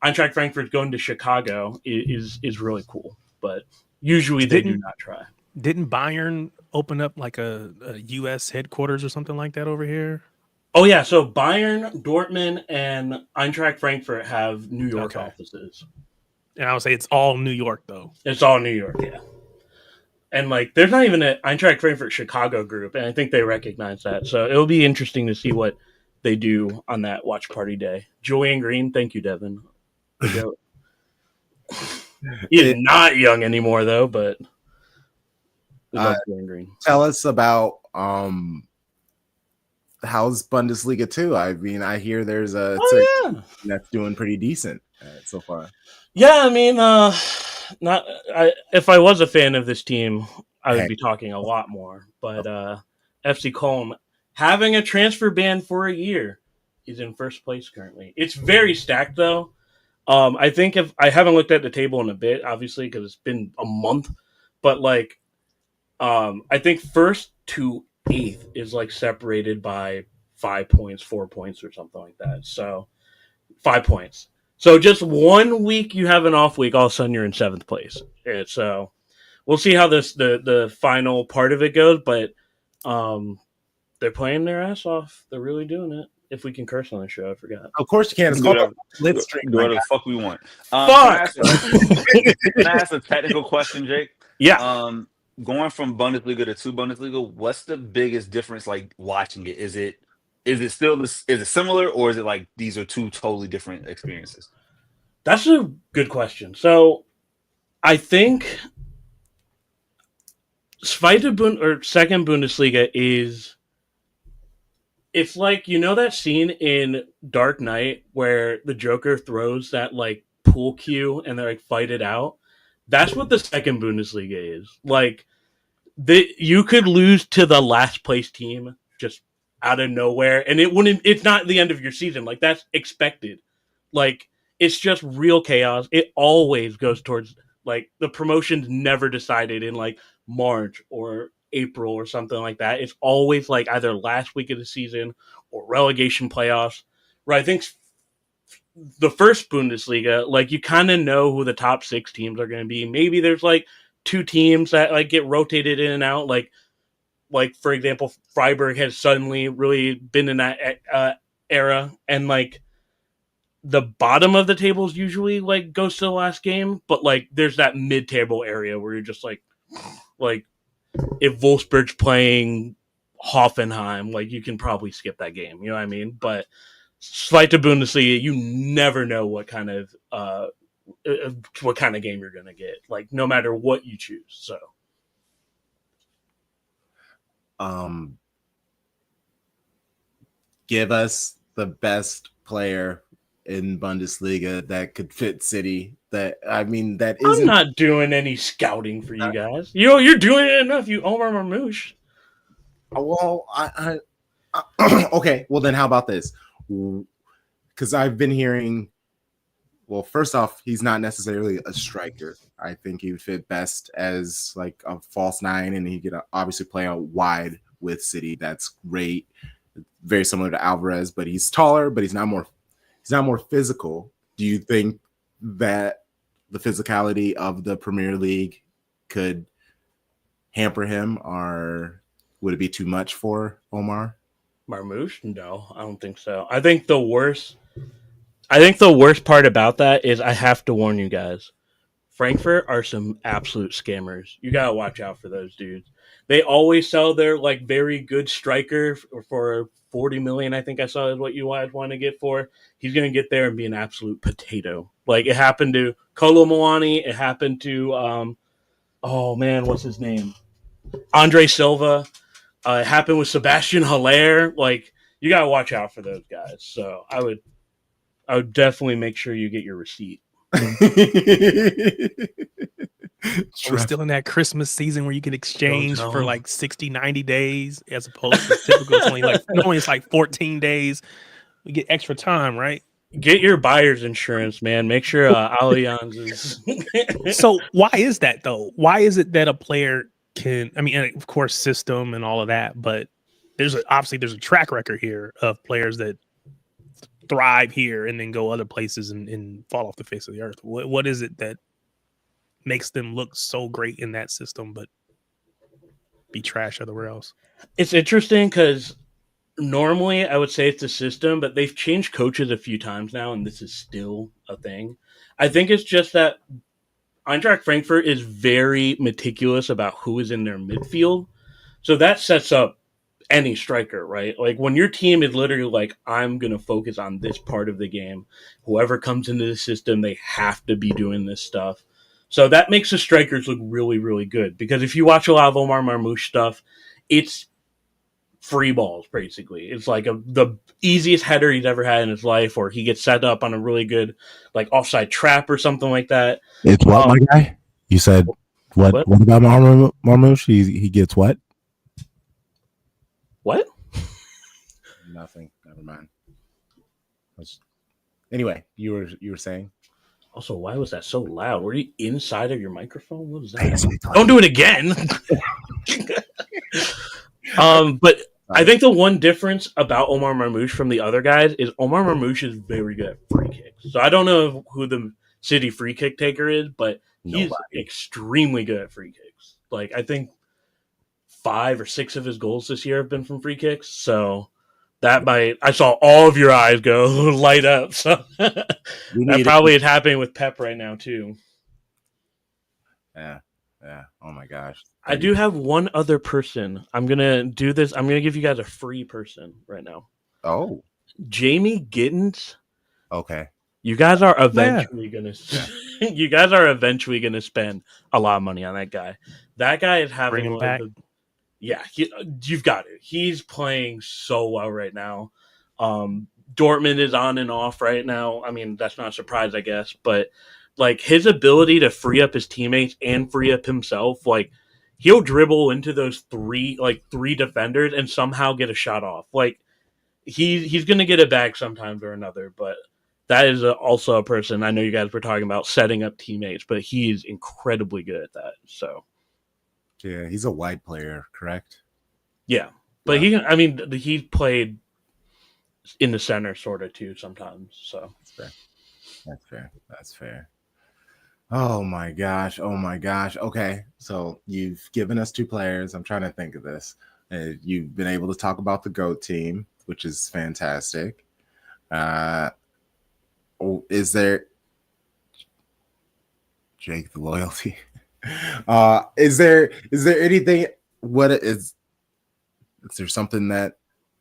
Eintracht Frankfurt's going to Chicago is really cool. But usually they do not try. Didn't Bayern open up like a US headquarters or something like that over here? Oh yeah, so Bayern, Dortmund, and Eintracht Frankfurt have New York offices. And I would say it's all New York though. It's all New York, yeah. And like, there's not even an Eintracht Frankfurt Chicago group, and I think they recognize that. So it'll be interesting to see what they do on that watch party day. Julian Green, thank you, Devin. He's not young anymore, though. But Julian Green. Tell us about how's Bundesliga 2? I mean, I hear there's that's doing pretty decent so far. Yeah, I mean, if I was a fan of this team, I would be talking a lot more. But FC Köln having a transfer ban for a year, He's in first place currently. It's very stacked though. I think if I haven't looked at the table in a bit, obviously because it's been a month, but like, I think first to eighth is like separated by 5 points, 4 points, or something like that. So 5 points. So just 1 week you have an off week, all of a sudden you're in seventh place. So we'll see how the final part of it goes, but they're playing their ass off. They're really doing it. If we can curse on the show, I forgot. Of course you can. It's Do called whatever- Let's Drink. do whatever the fuck we want. Fuck! Can I ask a technical question, Jake? Yeah. Going from Bundesliga to Bundesliga, what's the biggest difference? Like watching it, is it still is it similar, or is it like these are two totally different experiences? That's a good question. So I think second Bundesliga is, it's like, you know that scene in Dark Knight where the Joker throws that like pool cue and they like fight it out? That's what the second Bundesliga is. Like, you could lose to the last place team just out of nowhere, and it's not the end of your season. Like, that's expected. Like, it's just real chaos. It always goes towards, like, the promotion's never decided in like March or April or something like that. It's always like either last week of the season or relegation playoffs. Right? I think the first Bundesliga, like, you kind of know who the top 6 teams are going to be. Maybe there's like 2 teams that like get rotated in and out. Like for example, Freiburg has suddenly really been in that era, and like the bottom of the tables usually like goes to the last game, but like there's that mid-table area where you're just like if Wolfsburg's playing Hoffenheim, like you can probably skip that game. You know what I mean? But Zweite Bundesliga, you never know what kind of game you're gonna get. Like no matter what you choose. So, give us the best player in Bundesliga that could fit City. That isn't. I'm not doing any scouting for you guys. You're doing it enough. You Omar Marmoush. Well, I okay. Well, then how about this? Because I've been hearing. Well, first off, he's not necessarily a striker. I think he would fit best as like a false 9, and he could obviously play out wide with City. That's great. Very similar to Alvarez, but he's taller, but he's not more physical. Do you think that the physicality of the Premier League could hamper him, or would it be too much for Omar Marmoush? No, I don't think so. I think the worst part about that is I have to warn you guys. Frankfurt are some absolute scammers. You gotta watch out for those dudes. They always sell their like very good striker for 40 million. I think I saw is what you guys want to get for. He's gonna get there and be an absolute potato. Like it happened to Kolo Muani. It happened to oh man, what's his name? Andre Silva. It happened with Sebastian Haller. Like you gotta watch out for those guys. So I would definitely make sure you get your receipt. Are we still in that Christmas season where you can exchange for like 60, 90 days as opposed to typical? It's like 14 days. We get extra time, right? Get your buyer's insurance, man. Make sure Allianz is. So why is that though? Why is it that a player can? I mean, of course, system and all of that, but there's a track record here of players that thrive here and then go other places and fall off the face of the earth. What is it that makes them look so great in that system but be trash everywhere else? It's interesting because normally I would say it's the system, but they've changed coaches a few times now, and this is still a thing. I think it's just that Eintracht Frankfurt is very meticulous about who is in their midfield, so that sets up any striker, right? Like when your team is literally like, I'm going to focus on this part of the game. Whoever comes into the system, they have to be doing this stuff. So that makes the strikers look really, really good. Because if you watch a lot of Omar Marmoush stuff, it's free balls, basically. It's like the easiest header he's ever had in his life, or he gets set up on a really good like offside trap or something like that. It's what, my guy? You said what about Marmoush? He gets what? What? Nothing. Never mind. Anyway, you were saying. Also, why was that so loud? Were you inside of your microphone? What was Hey, that? Don't do it again. But I think the one difference about Omar Marmoush from the other guys is Omar Marmoush is very good at free kicks. So I don't know who the city free kick taker is, but he's extremely good at free kicks. Like, I think 5 or 6 of his goals this year have been from free kicks. So I saw all of your eyes go light up. So that probably is happening with Pep right now too. Yeah. Oh my gosh. I do have one other person. I'm gonna do this. I'm gonna give you guys a free person right now. Oh, Jamie Gittins. Okay. You guys are eventually gonna. You guys are eventually gonna spend a lot of money on that guy. That guy is having Bring him back. you've got it. He's playing so well right now. Dortmund is on and off right now. I mean, that's not a surprise, I guess, but like his ability to free up his teammates and free up himself, like he'll dribble into those three defenders and somehow get a shot off. Like he's gonna get it back sometime or another, but that is also a person. I know you guys were talking about setting up teammates, but he's incredibly good at that. So yeah, he's a wide player, correct? Yeah, but he played in the center sort of too sometimes. So That's fair. Oh my gosh. Okay, so you've given us 2 players. I'm trying to think of this. You've been able to talk about the GOAT team, which is fantastic. Is there Jake the loyalty? Is there anything? Is there something that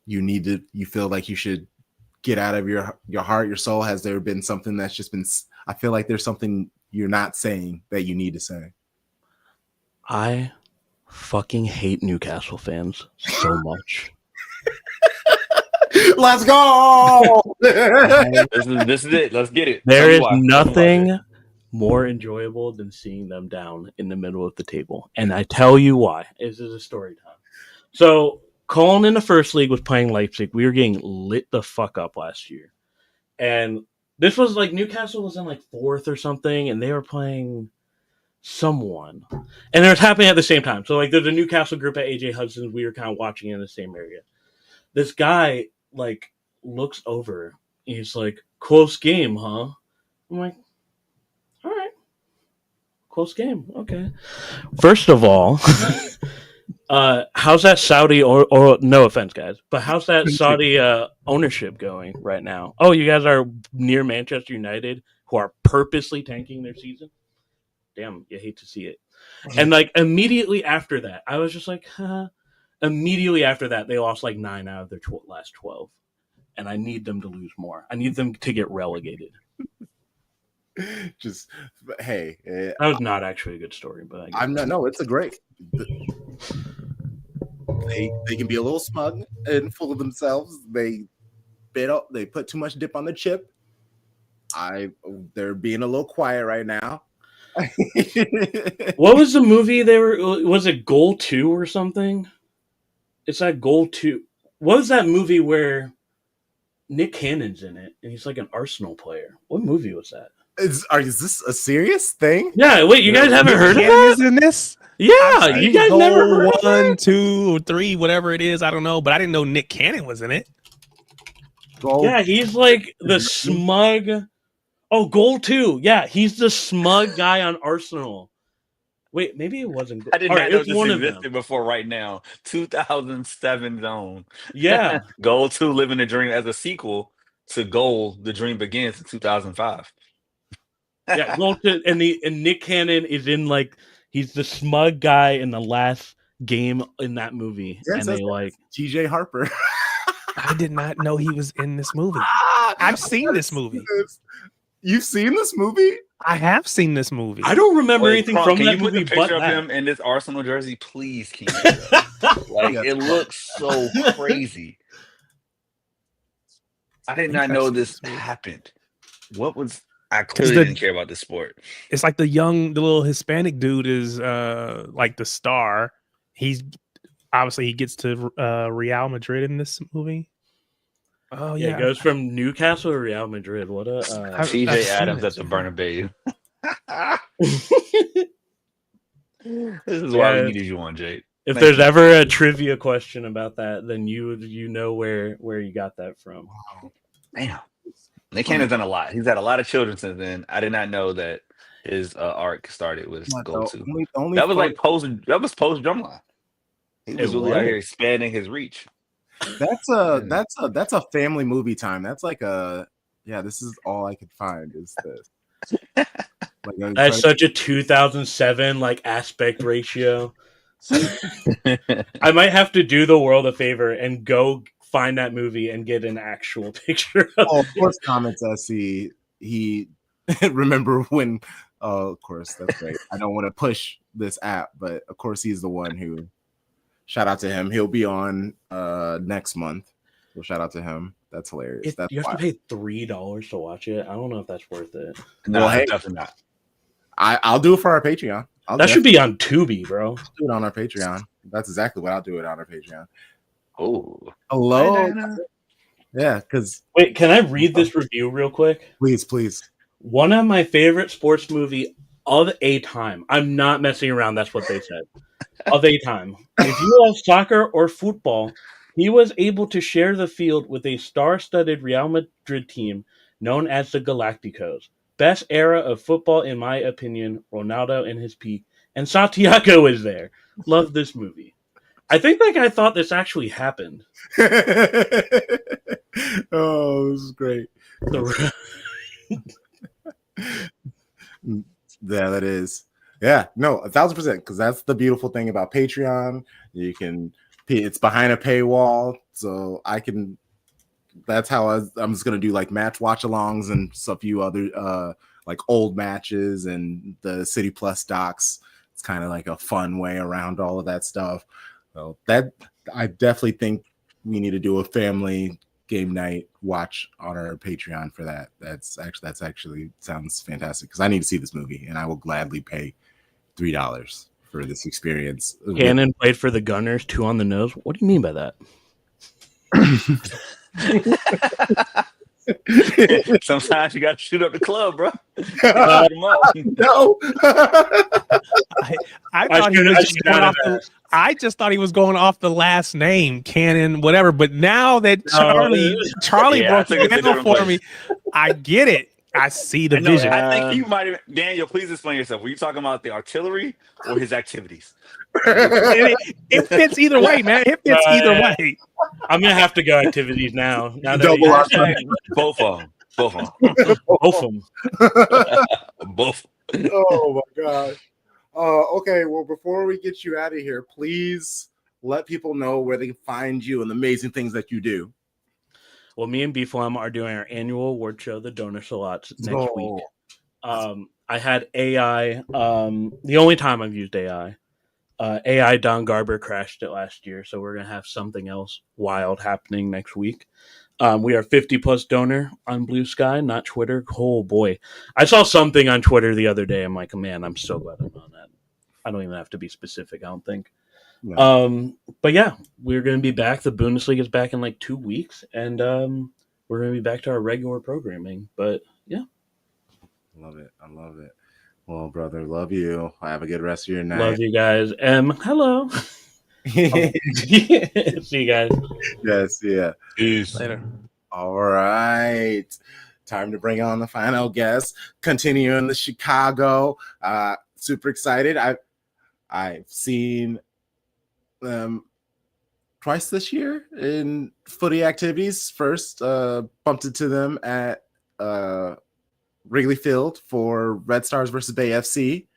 you feel like you should get out of your heart, your soul? Has there been something that's just been? I feel like there's something you're not saying that you need to say. I fucking hate Newcastle fans so much. Let's go. This is it. Let's get it. There is nothing more enjoyable than seeing them down in the middle of the table. And I tell you why. This is a story time. So Colin in the first league was playing Leipzig. We were getting lit the fuck up last year. And this was like Newcastle was in like 4th or something, and they were playing someone. And it was happening at the same time. So like there's a Newcastle group at AJ Hudson. We were kind of watching in the same area. This guy like looks over. He's like, close game, huh? I'm like, all right. Close game. Okay. First of all, how's that Saudi or no offense, guys, but how's that Saudi ownership going right now? Oh, you guys are near Manchester United, who are purposely tanking their season. Damn, you hate to see it. And like immediately after that, I was just like, Immediately after that, they lost like 9 out of their last 12, and I need them to lose more. I need them to get relegated. Just hey, that was not actually a good story, but I'm not. No, it's a great. They can be a little smug and full of themselves. They put too much dip on the chip. They're being a little quiet right now. What was the movie they were? Was it Goal 2 or something? It's that Goal 2. What was that movie where Nick Cannon's in it and he's like an Arsenal player? What movie was that? Is this a serious thing? Yeah, wait, you guys haven't heard of that? In this? Yeah, you guys never heard of 1, 2, or 3, whatever it is. I don't know, but I didn't know Nick Cannon was in it. Yeah, he's like the smug. Oh, Goal 2. Yeah, he's the smug guy on Arsenal. Wait, maybe it wasn't. I did not know this existed before right now. 2007 Zone. Yeah. Goal 2, Living the Dream, as a sequel to Goal, The Dream Begins in 2005. Yeah, Goal 2, and Nick Cannon is in like he's the smug guy in the last game in that movie, yes, and they like TJ Harper. I did not know he was in this movie. I've seen this movie. You've seen this movie? I have seen this movie. I don't remember anything from can that you put movie. The picture but of him in this Arsenal jersey, please, Keith. Like it looks so crazy. I did not know this happened. What was? I clearly didn't care about this sport. It's like the little Hispanic dude is like the star. He's obviously he gets to Real Madrid in this movie. Oh Yeah, yeah, it goes from Newcastle to Real Madrid. What a I've CJ seen Adams it. at the Bernabeu. This is why we Yeah. needed you on, Jake. If Thank there's you. ever a trivia question about that, then you know where you got that from. Wow. Damn. Nick Cannon's done a lot. He's had a lot of children since then. I did not know that his arc started with But Go the To. only That was fun- like post. That was post Drumline. He was It really out was. here expanding his reach. that's a family movie time. That's like this is all I could find is this. Like, That's such a 2007 like aspect ratio. I might have to do the world a favor and go find that movie and get an actual picture of of course, comments SC. He remember when? Of course, that's great. I don't want to push this app, but of course, he's the one who. Shout out to him. He'll be on next month. So shout out to him. That's hilarious. That's you have wild. to pay $3 to watch it. I don't know if that's worth it. No, Well, hey, definitely not. I'll do it for our Patreon. That should be on Tubi, bro. do it on our Patreon. That's exactly what I'll do it on our Patreon. Oh, Hello. Yeah, because Wait, can I read this review real quick? please. One of my favorite sports movie of a time. I'm not messing around. That's what they said. Of a time. If you love soccer or football, he was able to share the field with a star-studded Real Madrid team known as the Galacticos. Best era of football, in my opinion, Ronaldo in his peak, and Santiago is there. Love this movie. I think that guy thought this actually happened. Oh, this is great. The- Yeah, that is. Yeah, no, 1,000%. Because that's the beautiful thing about Patreon. You can, it's behind a paywall, so I can. That's how I'm just gonna do like match watch-alongs and a few other like old matches and the City Plus docs. It's kind of like a fun way around all of that stuff. So that I definitely think we need to do a family game night watch on our Patreon for that. That's actually sounds fantastic because I need to see this movie and I will gladly pay $3 for this experience. Cannon played for the Gunners, 2 on the nose. What do you mean by that? Sometimes you got to shoot up the club, bro. No. I just thought he was going off the last name, Cannon, whatever. But now that Charlie Yeah, I broke think it's a it down different for me, I get it. I see the vision. I think you might have. Daniel, please explain yourself. Were you talking about the artillery or his activities? It fits either way, man. It fits either way. I'm gonna have to go activities now. Now that Double Both of them. both of them. Both. Oh my god. Okay, well, before we get you out of here, please let people know where they can find you and the amazing things that you do. Well, me and BFLM are doing our annual award show, the Donor Salats, next week. I had AI. The only time I've used AI. AI Don Garber crashed it last year, so we're gonna have something else wild happening next week. We are 50+ donor on Blue Sky, not Twitter. Oh boy, I saw something on Twitter the other day. I'm like, man, I'm so glad I'm on that. I don't even have to be specific. I don't think. No. But yeah, we're gonna be back. The Bundesliga is back in like 2 weeks, and we're gonna be back to our regular programming. But yeah, Love it. I love it. Well, brother, love you. Have a good rest of your night. love you guys. Hello. See you guys. Yes, yeah. Peace. Later. All right. Time to bring on the final guest. Continuing the Chicago. Super excited. I've seen them twice this year in footy activities. First, bumped into them at Wrigley Field for Red Stars versus Bay FC.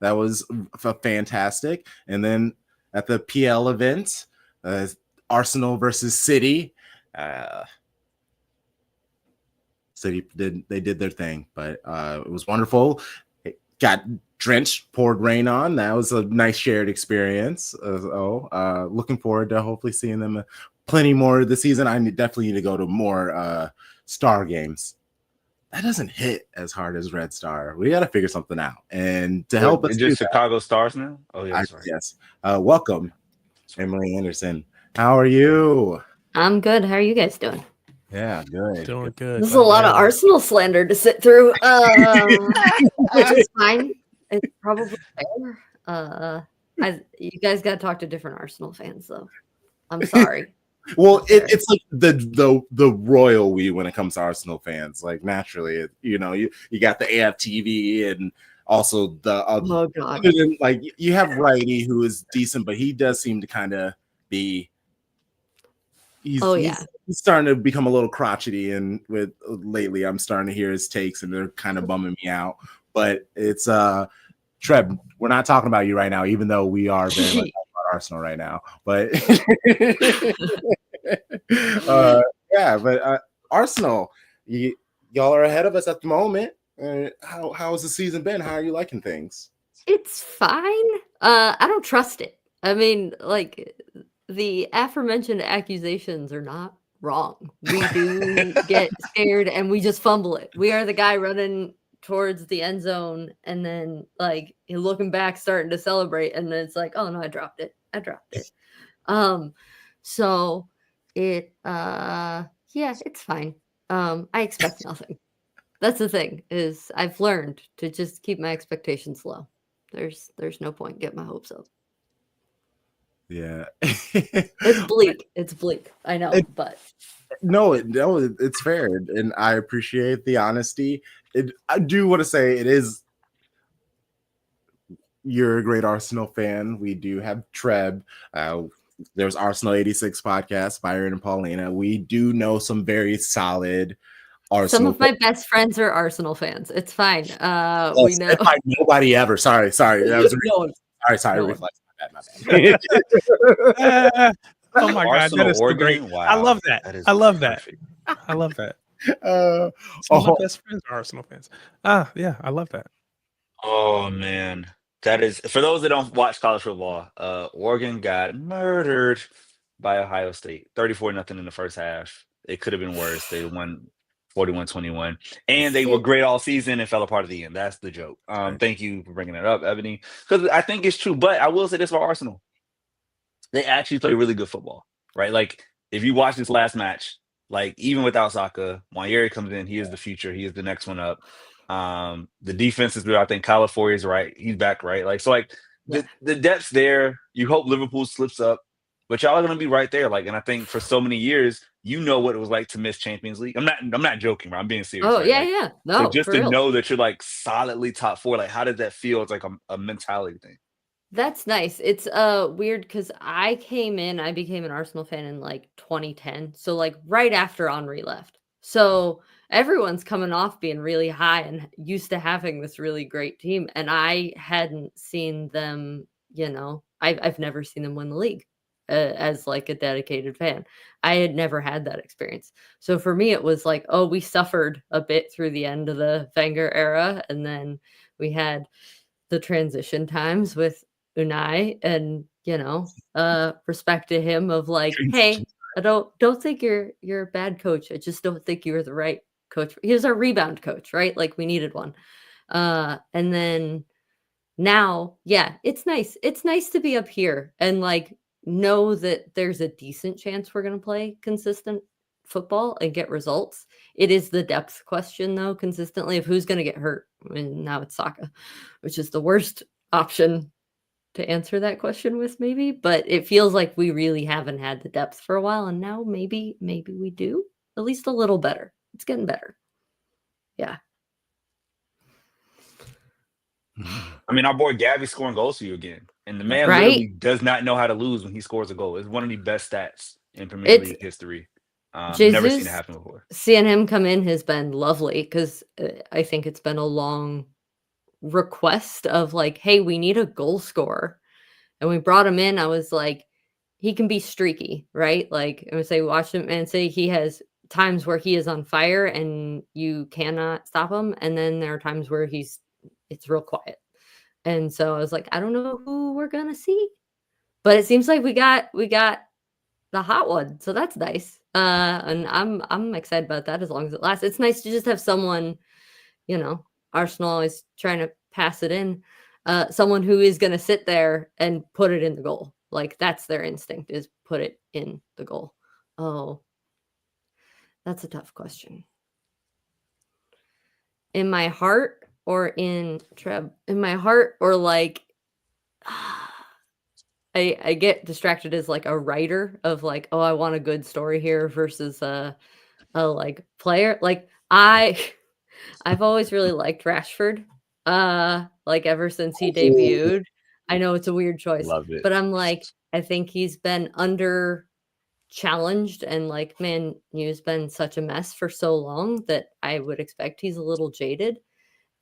That was fantastic. And then at the PL event, Arsenal versus City. City did their thing, but it was wonderful. It got drenched, poured rain on. That was a nice shared experience. Looking forward to hopefully seeing them plenty more this season. I definitely need to go to more Star games. That doesn't hit as hard as Red Star. We got to figure something out. And to help us, just Chicago Stars now. Oh yeah, yes. Welcome, Emily Anderson. How are you? I'm good. How are you guys doing? Yeah, good. Doing good. This is a lot of Yeah. Arsenal slander to sit through, which is fine. It's probably fair. You guys got to talk to different Arsenal fans, though. I'm sorry. Well, Fair. it's like the royal we when it comes to Arsenal fans. Like naturally, you got the AFTV and also the Oh God. other than, like you have Righty who is decent, but he does seem to kind of be. He's starting to become a little crotchety, and with lately, I'm starting to hear his takes, and they're kind of bumming me out. But it's Trev, we're not talking about you right now, even though we are very much talking about Arsenal right now. But Arsenal, y'all are ahead of us at the moment. How has the season been? How are you liking things? It's fine. I don't trust it. I mean, like the aforementioned accusations are not wrong. We do get scared and we just fumble it. We are the guy running towards the end zone and then like looking back, starting to celebrate, and then it's like, oh no, I dropped it. So it it's fine. I expect nothing. That's the thing, is I've learned to just keep my expectations low. There's no point getting my hopes up. Yeah. It's bleak. I know, but it's fair, and I appreciate the honesty. I do want to say you're a great Arsenal fan. We do have Treb. There's Arsenal 86 podcast, Byron and Paulina. We do know some very solid Arsenal. Some of my best friends are Arsenal fans. It's fine. We know. Nobody ever. Sorry. That was sorry. Reflex. My bad. Oh my God, that is so great. Wow. I love that. I love that. Some of my best friends are Arsenal fans. Yeah, I love that. Oh man, that is, for those that don't watch college football. Oregon got murdered by Ohio State, 34-0 in the first half. It could have been worse. They won 41-21, and they were great all season and fell apart at the end. That's the joke. Thank you for bringing that up, Ebony, because I think it's true. But I will say this for Arsenal: they actually play really good football, right? Like if you watch this last match, like even without Saka, Nwankwo comes in. He is the future. He is the next one up. The defense is good. I think Calafiori is right. He's back, right? Like, so like the depth's there. You hope Liverpool slips up, but y'all are gonna be right there. Like, and I think for so many years, you know what it was like to miss Champions League. I'm not joking, bro. I'm being serious. Oh, right? yeah, like, yeah. No, so just for to real. know that you're like solidly top four, like how did that feel? It's like a mentality thing. That's nice. It's weird because I became an Arsenal fan in like 2010. So like right after Henry left. So everyone's coming off being really high and used to having this really great team. And I hadn't seen them, I've never seen them win the league as like a dedicated fan. I had never had that experience. So for me, it was like, oh, we suffered a bit through the end of the Wenger era. And then we had the transition times with Unai, and respect to him of like, hey, I don't think you're a bad coach. I just don't think you were the right coach. He was our rebound coach, right? Like we needed one. And then now, yeah, it's nice. It's nice to be up here and like know that there's a decent chance we're gonna play consistent football and get results. It is the depth question though, consistently, of who's gonna get hurt. And now it's Saka, which is the worst option to answer that question with, maybe, but it feels like we really haven't had the depth for a while, and now maybe we do, at least a little better. It's getting better. Yeah. I mean, our boy Gabby's scoring goals for you again, and the man literally does not know how to lose when he scores a goal. It's one of the best stats in Premier League history. Never seen it happen before. Seeing him come in has been lovely because I think it's been a long request of like, hey, we need a goal scorer, and we brought him in. I was like, he can be streaky, right? Like I would say, watch him and say he has times where he is on fire and you cannot stop him, and then there are times where it's real quiet. And so I was like, I don't know who we're gonna see, but it seems like we got the hot one, so that's nice. And I'm excited about that as long as it lasts. It's nice to just have someone, Arsenal is trying to pass it in. Someone who is going to sit there and put it in the goal. Like that's their instinct, is put it in the goal. Oh, That's a tough question. In my heart or in Treb? In my heart or like I get distracted as like a writer of like, oh, I want a good story here versus a like player. Like I've always really liked Rashford. Like ever since he debuted. I know it's a weird choice, Love it. but I'm like, I think he's been under challenged and like Man U's been such a mess for so long that I would expect he's a little jaded.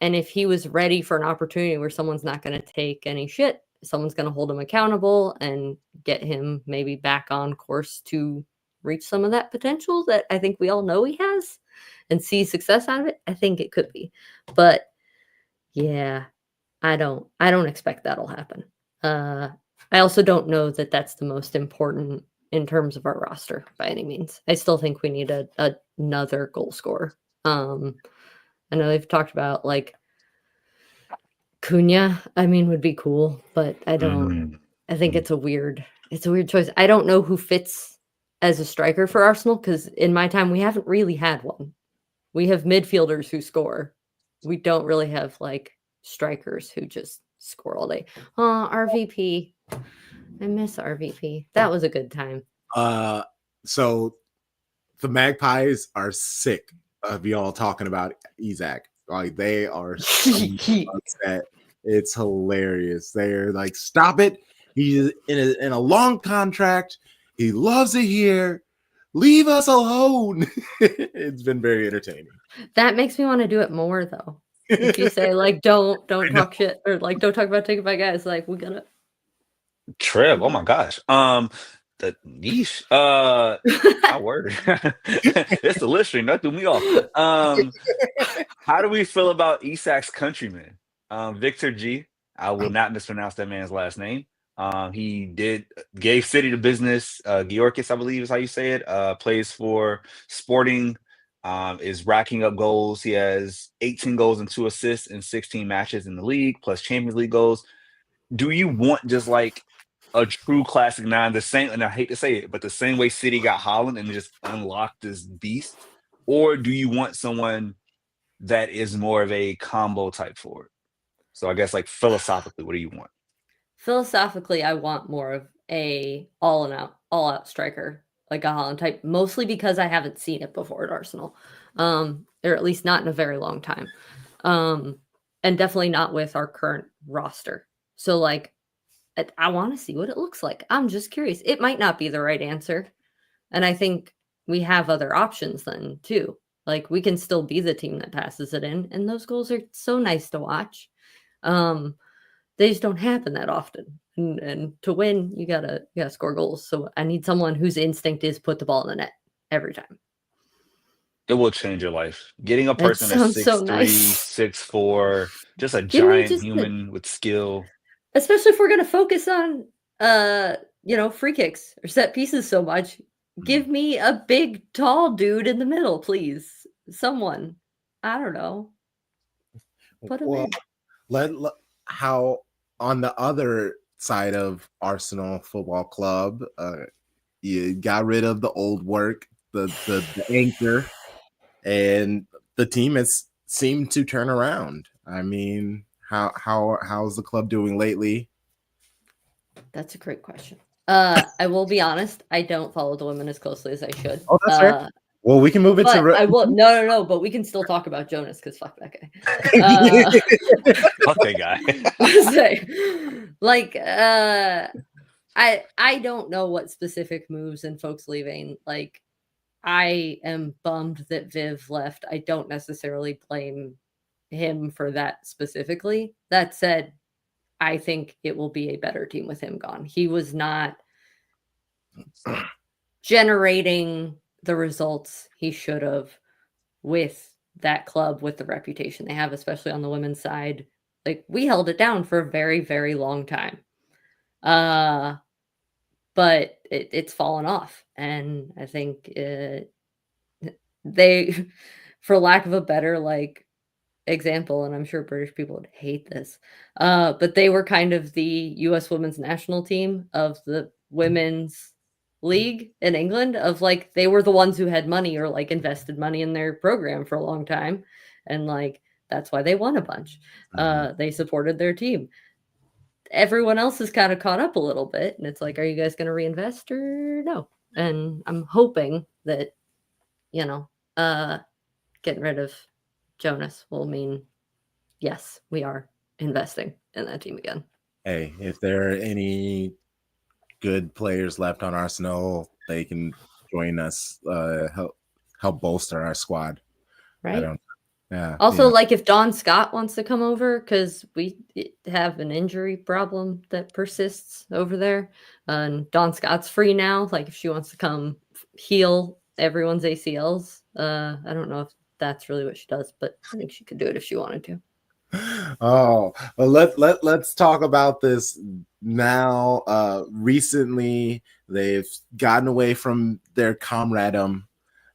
And if he was ready for an opportunity where someone's not going to take any shit, someone's going to hold him accountable and get him maybe back on course to reach some of that potential that I think we all know he has and see success out of it, I think it could be. But yeah, I don't expect that'll happen. I also don't know that that's the most important in terms of our roster by any means. I still think we need another goal scorer. I know they've talked about like Cunha, I mean, would be cool, but I don't. I think it's a weird choice. I don't know who fits as a striker for Arsenal because in my time we haven't really had one. We have midfielders who score. We don't really have like strikers who just score all day. Oh, RVP. I miss RVP. That was a good time. So the Magpies are sick of y'all talking about Isak. Like they are so upset. It's hilarious. They're like, stop it. He's in a long contract. He loves it here. Leave us alone. It's been very entertaining. That makes me want to do it more though. If you say like don't talk shit or like don't talk about taking my guys, like we gotta Trev, oh my gosh. The niche. My word. It's the listening, that threw me off. How do we feel about Isak's countryman? Victor G. I will not mispronounce that man's last name. He gave City the business. Georgis, I believe is how you say it. Plays for Sporting. Is racking up goals. He has 18 goals and 2 assists in 16 matches in the league, plus Champions League goals. Do you want just like a true classic 9, the same, and I hate to say it, but the same way City got Haaland and just unlocked this beast? Or do you want someone that is more of a combo type forward? So I guess like philosophically, what do you want? Philosophically, I want more of a all out striker, like a Haaland type, mostly because I haven't seen it before at Arsenal. Or at least not in a very long time. And definitely not with our current roster. So like I want to see what it looks like. I'm just curious. It might not be the right answer. And I think we have other options then too. Like we can still be the team that passes it in. And those goals are so nice to watch. They just don't happen that often. And to win, you gotta score goals. So I need someone whose instinct is put the ball in the net every time. It will change your life. Getting a person that's 6'3", so nice. 6'4", just a giant human with skill. Especially if we're gonna focus on free kicks or set pieces so much. Give me a big, tall dude in the middle, please. Someone. I don't know. Put him in. How on the other side of Arsenal Football Club, you got rid of the old work, the anchor, and the team has seemed to turn around. I mean, how's the club doing lately? That's a great question. I will be honest, I don't follow the women as closely as I should. Oh, that's fair. Well, we can move it to. I will. No. But we can still talk about Jonas because fuck that guy. Fuck that guy. I don't know what specific moves and folks leaving. Like, I am bummed that Viv left. I don't necessarily blame him for that specifically. That said, I think it will be a better team with him gone. He was not generating the results he should have with that club, with the reputation they have, especially on the women's side. Like we held it down for a very, very long time. But it's fallen off. And I think they, for lack of a better like example, and I'm sure British people would hate this, but they were kind of the US women's national team of the women's league in England of like they were the ones who had money or like invested money in their program for a long time. And like that's why they won a bunch. They supported their team. Everyone else is kind of caught up a little bit. And it's like, are you guys going to reinvest or no? And I'm hoping that, you know, getting rid of Jonas will mean, yes, we are investing in that team again. Hey, if there are any good players left on Arsenal, they can join us, help bolster our squad. Right. Yeah. Also, like if Don Scott wants to come over, because we have an injury problem that persists over there, and Don Scott's free now. Like if she wants to come heal everyone's ACLs, I don't know if that's really what she does, but I think she could do it if she wanted to. Oh, well, let's talk about this now. Recently, they've gotten away from their comradedom.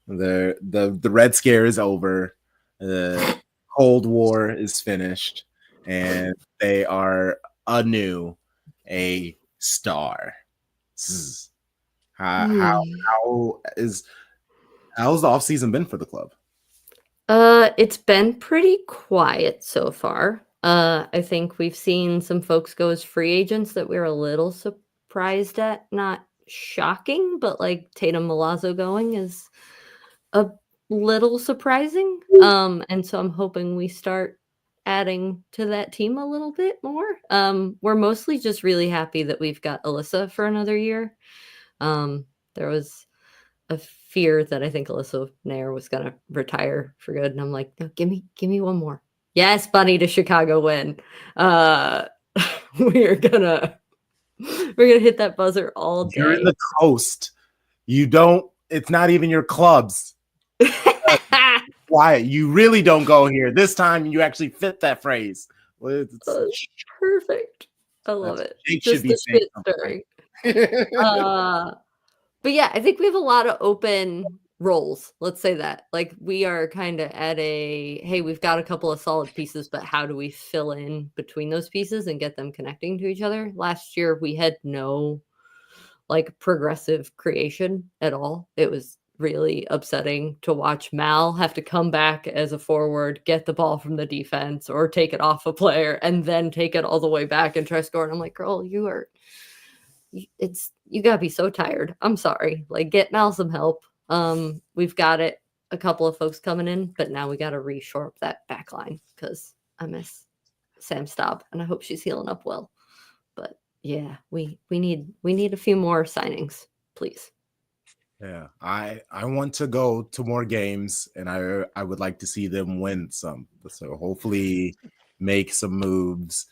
The Red Scare is over. The Cold War is finished, and they are anew a star. How's the off season been for the club? It's been pretty quiet so far. I think we've seen some folks go as free agents that we were a little surprised at. Not shocking, but like Tatum Milazzo going is a little surprising. And so I'm hoping we start adding to that team a little bit more. We're mostly just really happy that we've got Alyssa for another year. There was a fear that I think Alyssa Nair was gonna retire for good, and I'm like, no, give me one more. Yes, Bunny to Chicago win. We're gonna hit that buzzer all day. You're in the coast. You don't. It's not even your clubs. Wyatt, you really don't go here. This time you actually fit that phrase. Perfect. I love it. Jake Just should be the saying shit stirring. But yeah, I think we have a lot of open roles. Let's say that. Like we are kind of at hey, we've got a couple of solid pieces, but how do we fill in between those pieces and get them connecting to each other? Last year we had no like progressive creation at all. It was really upsetting to watch Mal have to come back as a forward, get the ball from the defense or take it off a player and then take it all the way back and try to score. And I'm like, girl, you gotta be so tired. I'm sorry. Like get Mal some help. We've got it. A couple of folks coming in, but now we gotta reshore up that back line because I miss Sam Staub and I hope she's healing up well. But yeah, we need a few more signings, please. Yeah, I want to go to more games, and I would like to see them win some. So hopefully, make some moves.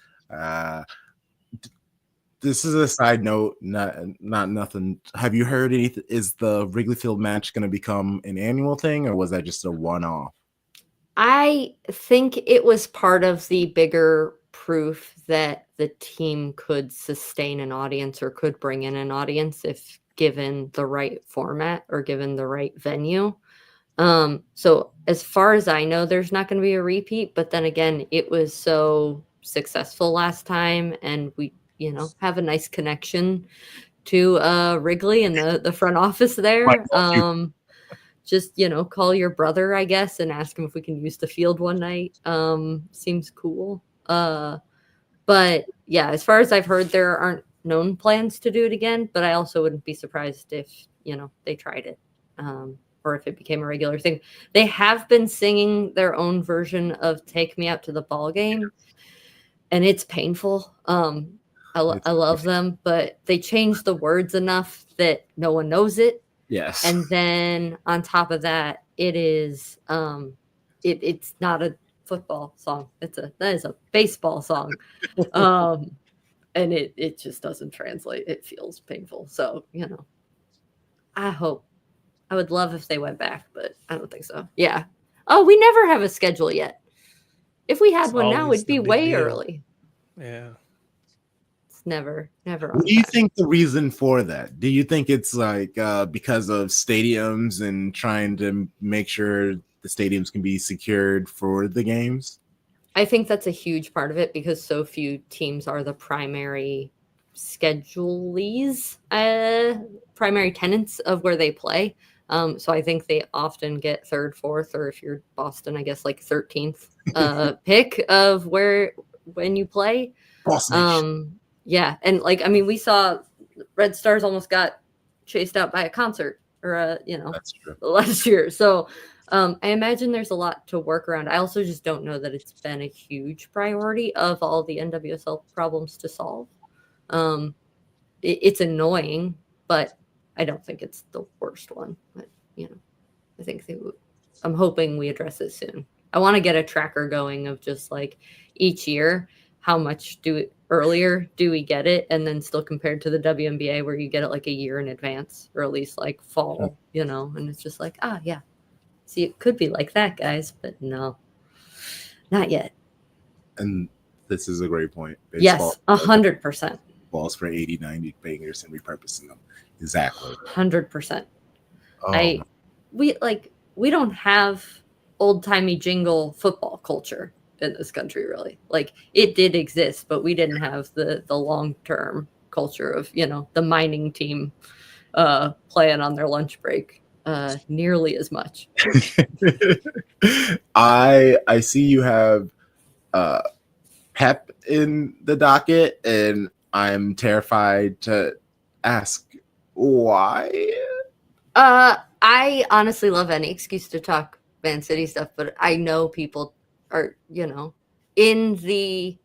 This is a side note, not nothing. Have you heard anything? Is the Wrigley Field match going to become an annual thing, or was that just a one-off? I think it was part of the bigger proof that the team could sustain an audience or could bring in an audience if given the right format or given the right venue. So as far as I know, there's not going to be a repeat, but then again, it was so successful last time and we, have a nice connection to Wrigley and the front office there. Just, call your brother, I guess, and ask him if we can use the field one night. Seems cool. But yeah, as far as I've heard, there aren't known plans to do it again, but I also wouldn't be surprised if, they tried it or if it became a regular thing. They have been singing their own version of Take Me Out to the Ball Game, and it's painful. I love them, but they changed the words enough that no one knows it. Yes. And then on top of that, it is it's not a football song. That is a baseball song. And it just doesn't translate. It feels painful. So, I would love if they went back, but I don't think so. Yeah. Oh, we never have a schedule yet. If we had one now, it'd be way early. Yeah. It's never. What do you think the reason for that? Do you think it's like because of stadiums and trying to make sure the stadiums can be secured for the games? I think that's a huge part of it because so few teams are the primary schedulees, primary tenants of where they play. So I think they often get third, fourth, or if you're Boston, I guess like 13th pick of when you play. Yeah, and like I mean, we saw Red Stars almost got chased out by a concert, or That's true. last year. So I imagine there's a lot to work around. I also just don't know that it's been a huge priority of all the NWSL problems to solve. It's annoying, but I don't think it's the worst one. But I think I'm hoping we address it soon. I want to get a tracker going of just like each year, how much earlier do we get it, and then still compared to the WNBA where you get it like a year in advance, or at least like fall, and it's just like, yeah. See, it could be like that, guys, but no, not yet. And this is a great point. Yes, 100%. Balls for 80, 90 bangers and repurposing them. Exactly. 100%. Oh, We don't have old-timey jingle football culture in this country, really. Like, it did exist, but we didn't have the long-term culture of, the mining team playing on their lunch break nearly as much. I see you have Pep in the docket, and I'm terrified to ask why. I honestly love any excuse to talk Man City stuff, but I know people are, in the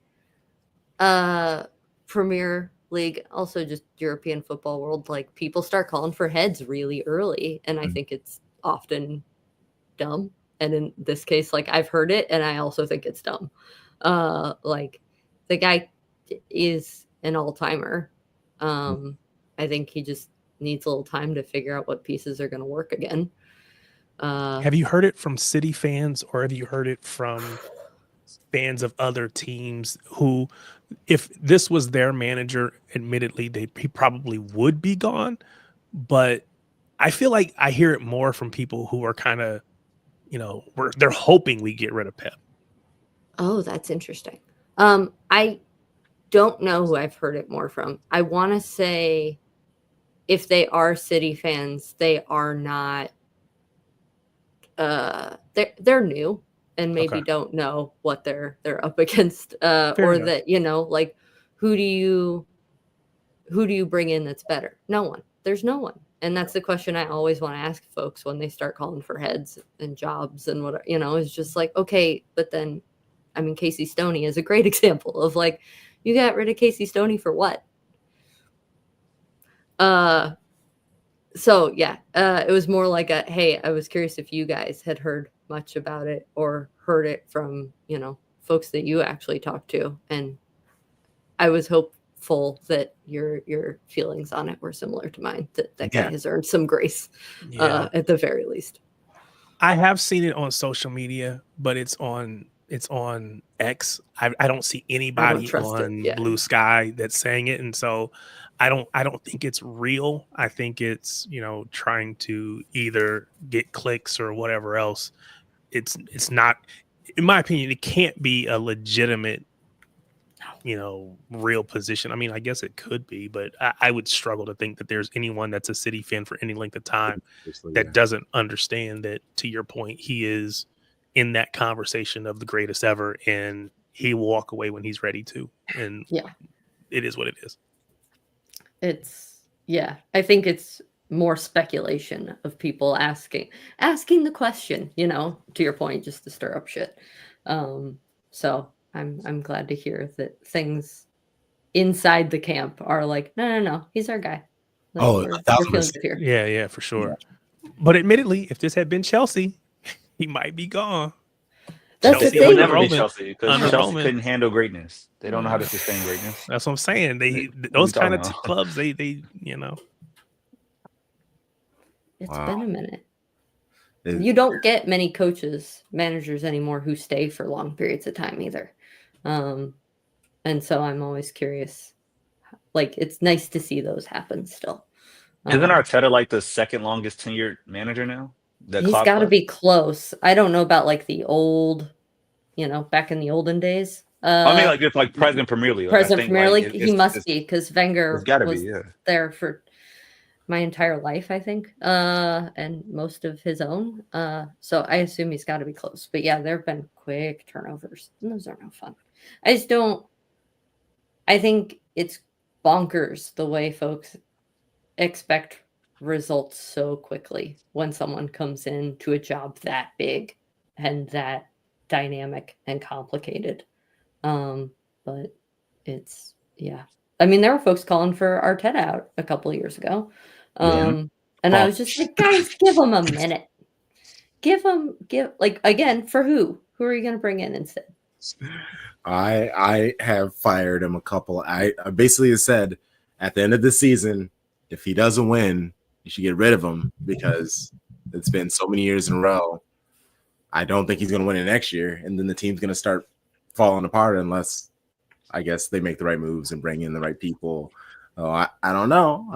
Premier League, also just European football world, like people start calling for heads really early, and I think it's often dumb. And in this case, like I've heard it, and I also think it's dumb. Like the guy is an all-timer. I think he just needs a little time to figure out what pieces are going to work again. Have you heard it from City fans, or have you heard it from fans of other teams who, if this was their manager, admittedly, he probably would be gone? But I feel like I hear it more from people who are kind of, they're hoping we get rid of Pep. Oh, that's interesting. I don't know who I've heard it more from. I want to say if they are City fans, they are not, they're new and maybe don't know what they're up against, or enough. That, like, who do you bring in that's better? No one. There's no one. And that's the question I always want to ask folks when they start calling for heads and jobs and whatever, it's just like, okay, but then, I mean, Casey Stoney is a great example of like, you got rid of Casey Stoney for what? So yeah, it was more like hey, I was curious if you guys had heard much about it or heard it from, folks that you actually talked to. And I was hopeful that your feelings on it were similar to mine, that guy has earned some grace, at the very least. I have seen it on social media, but it's on X. I don't see anybody on Blue Sky that's saying it, and so I don't think it's real. I think it's trying to either get clicks or whatever else. It's not, in my opinion, it can't be a legitimate real position. I mean, I guess it could be, but I would struggle to think that there's anyone that's a City fan for any length of time that doesn't understand that, to your point, he is in that conversation of the greatest ever, and he will walk away when he's ready to. And it is what it is. I think it's more speculation of people asking the question, to your point, just to stir up shit. So I'm glad to hear that things inside the camp are like, no, he's our guy. Like, yeah, for sure. Yeah. But admittedly, if this had been Chelsea, he might be gone. That's Chelsea the thing. would never be Chelsea because Chelsea couldn't handle greatness. They don't know how to sustain greatness. That's what I'm saying. Those kind of clubs, they It's been a minute. You don't get many managers anymore who stay for long periods of time either. And so I'm always curious. Like, it's nice to see those happen still. Isn't Arteta like the second longest tenured manager now? He's got to be close. I don't know about like the old, back in the olden days, I mean, like, it's like present Premier League. Like, I Present think, Premier like, League, he must be, because it's Wenger got to be, was yeah. there for my entire life, I think, and most of his own. So I assume he's got to be close. But yeah, there have been quick turnovers, and those are no fun. I just don't. I think it's bonkers the way folks expect results so quickly when someone comes in to a job that big and that dynamic and complicated. But it's yeah. I mean, there were folks calling for Arteta out a couple of years ago. And I was just like, guys, give him a minute. Give like again, for who? Who are you gonna bring in instead? I have fired him a couple. I basically said at the end of the season, if he doesn't win, you should get rid of him because it's been so many years in a row. I don't think he's going to win it next year, and then the team's going to start falling apart unless, I guess, they make the right moves and bring in the right people. Oh, I don't know.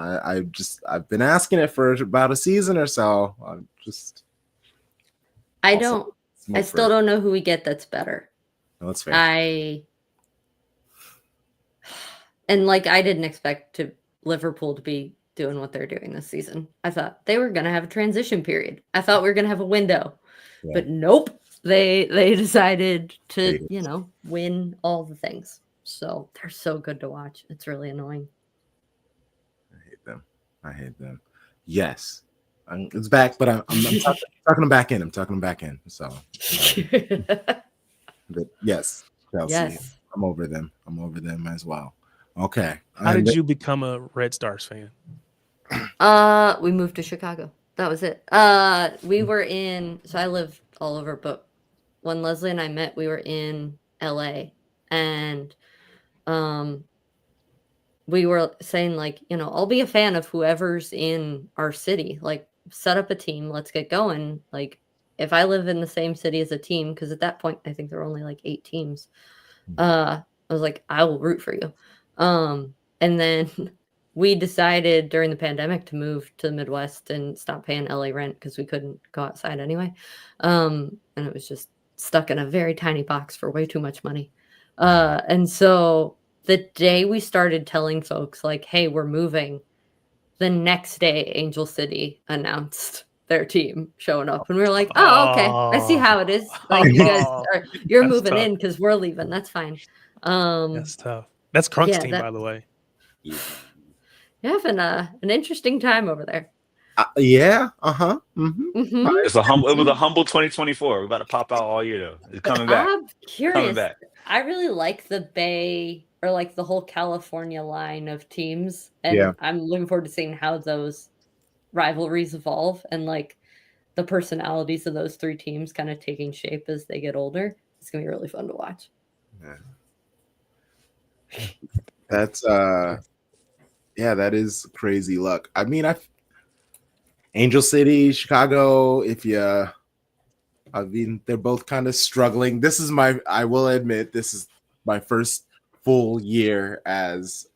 I've been asking it for about a season or so. I still don't know who we get that's better. No, that's fair. And like I didn't expect Liverpool to be doing what they're doing this season. I thought they were going to have a transition period. I thought we were going to have a window. Yeah. But nope. They decided to, win all the things. So they're so good to watch. It's really annoying. I hate them. Yes. It's back, but I'm tucking them back in. I'm tucking them back in. So but yes, Chelsea. Yes. I'm over them as well. Okay. How did you become a Red Stars fan? We moved to Chicago. That was it. We were so I live all over, but when Leslie and I met, we were in LA, and we were saying like, I'll be a fan of whoever's in our city. Like, set up a team. Let's get going. Like, if I live in the same city as a team, because at that point I think there were only like 8 teams. I was like, I will root for you. And then we decided during the pandemic to move to the Midwest and stop paying LA rent because we couldn't go outside anyway. And it was just stuck in a very tiny box for way too much money. And so the day we started telling folks like, hey, we're moving, the next day Angel City announced their team showing up, and we were like, oh, okay, I see how it is. Like, you guys you're moving tough. In because we're leaving. That's fine. That's tough. That's Crunk's team, by the way. You're having an interesting time over there. Yeah. Mm-hmm. Mm-hmm. It was a humble 2024. We're about to pop out all year though. It's coming back. I'm curious. Coming back. I really like the Bay, or like the whole California line of teams, and I'm looking forward to seeing how those rivalries evolve and like the personalities of those 3 teams kind of taking shape as they get older. It's gonna be really fun to watch. Yeah. That's that is crazy luck. I mean, Angel City, Chicago, they're both kind of struggling. I will admit, this is my first full year as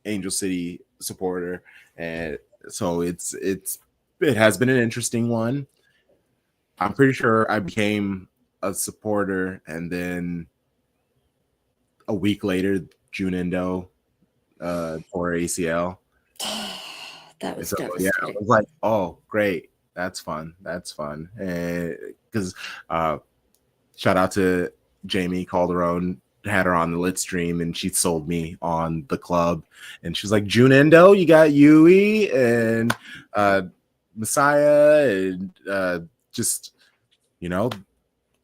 Angel City supporter, and so it has been an interesting one. I'm pretty sure I became a supporter, and then a week later, June Endo for ACL. That was devastating. Yeah, I was like, oh, great. That's fun. Because shout out to Jamie Calderon, had her on the Lit stream, and she sold me on the club. And she's like, June Endo, you got Yui and Messiah, and just,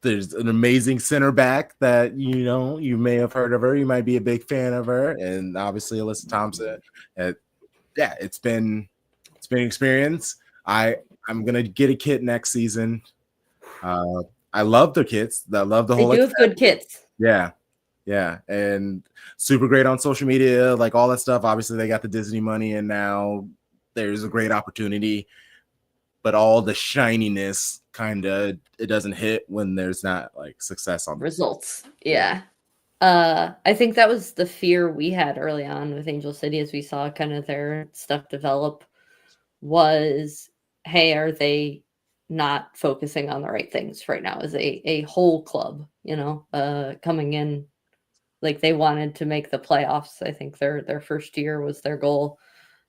there's an amazing center back that, you may have heard of her. You might be a big fan of her. And obviously Alyssa Thompson. It's been an experience. I'm going to get a kit next season. I love the kits. I love the whole. They do have good kits. Yeah. And super great on social media, like all that stuff. Obviously they got the Disney money, and now there's a great opportunity, but all the shininess it doesn't hit when there's not like success on results. Yeah. I think that was the fear we had early on with Angel City as we saw kind of their stuff develop was, hey, are they not focusing on the right things right now as a whole club, coming in like they wanted to make the playoffs. I think their first year was their goal.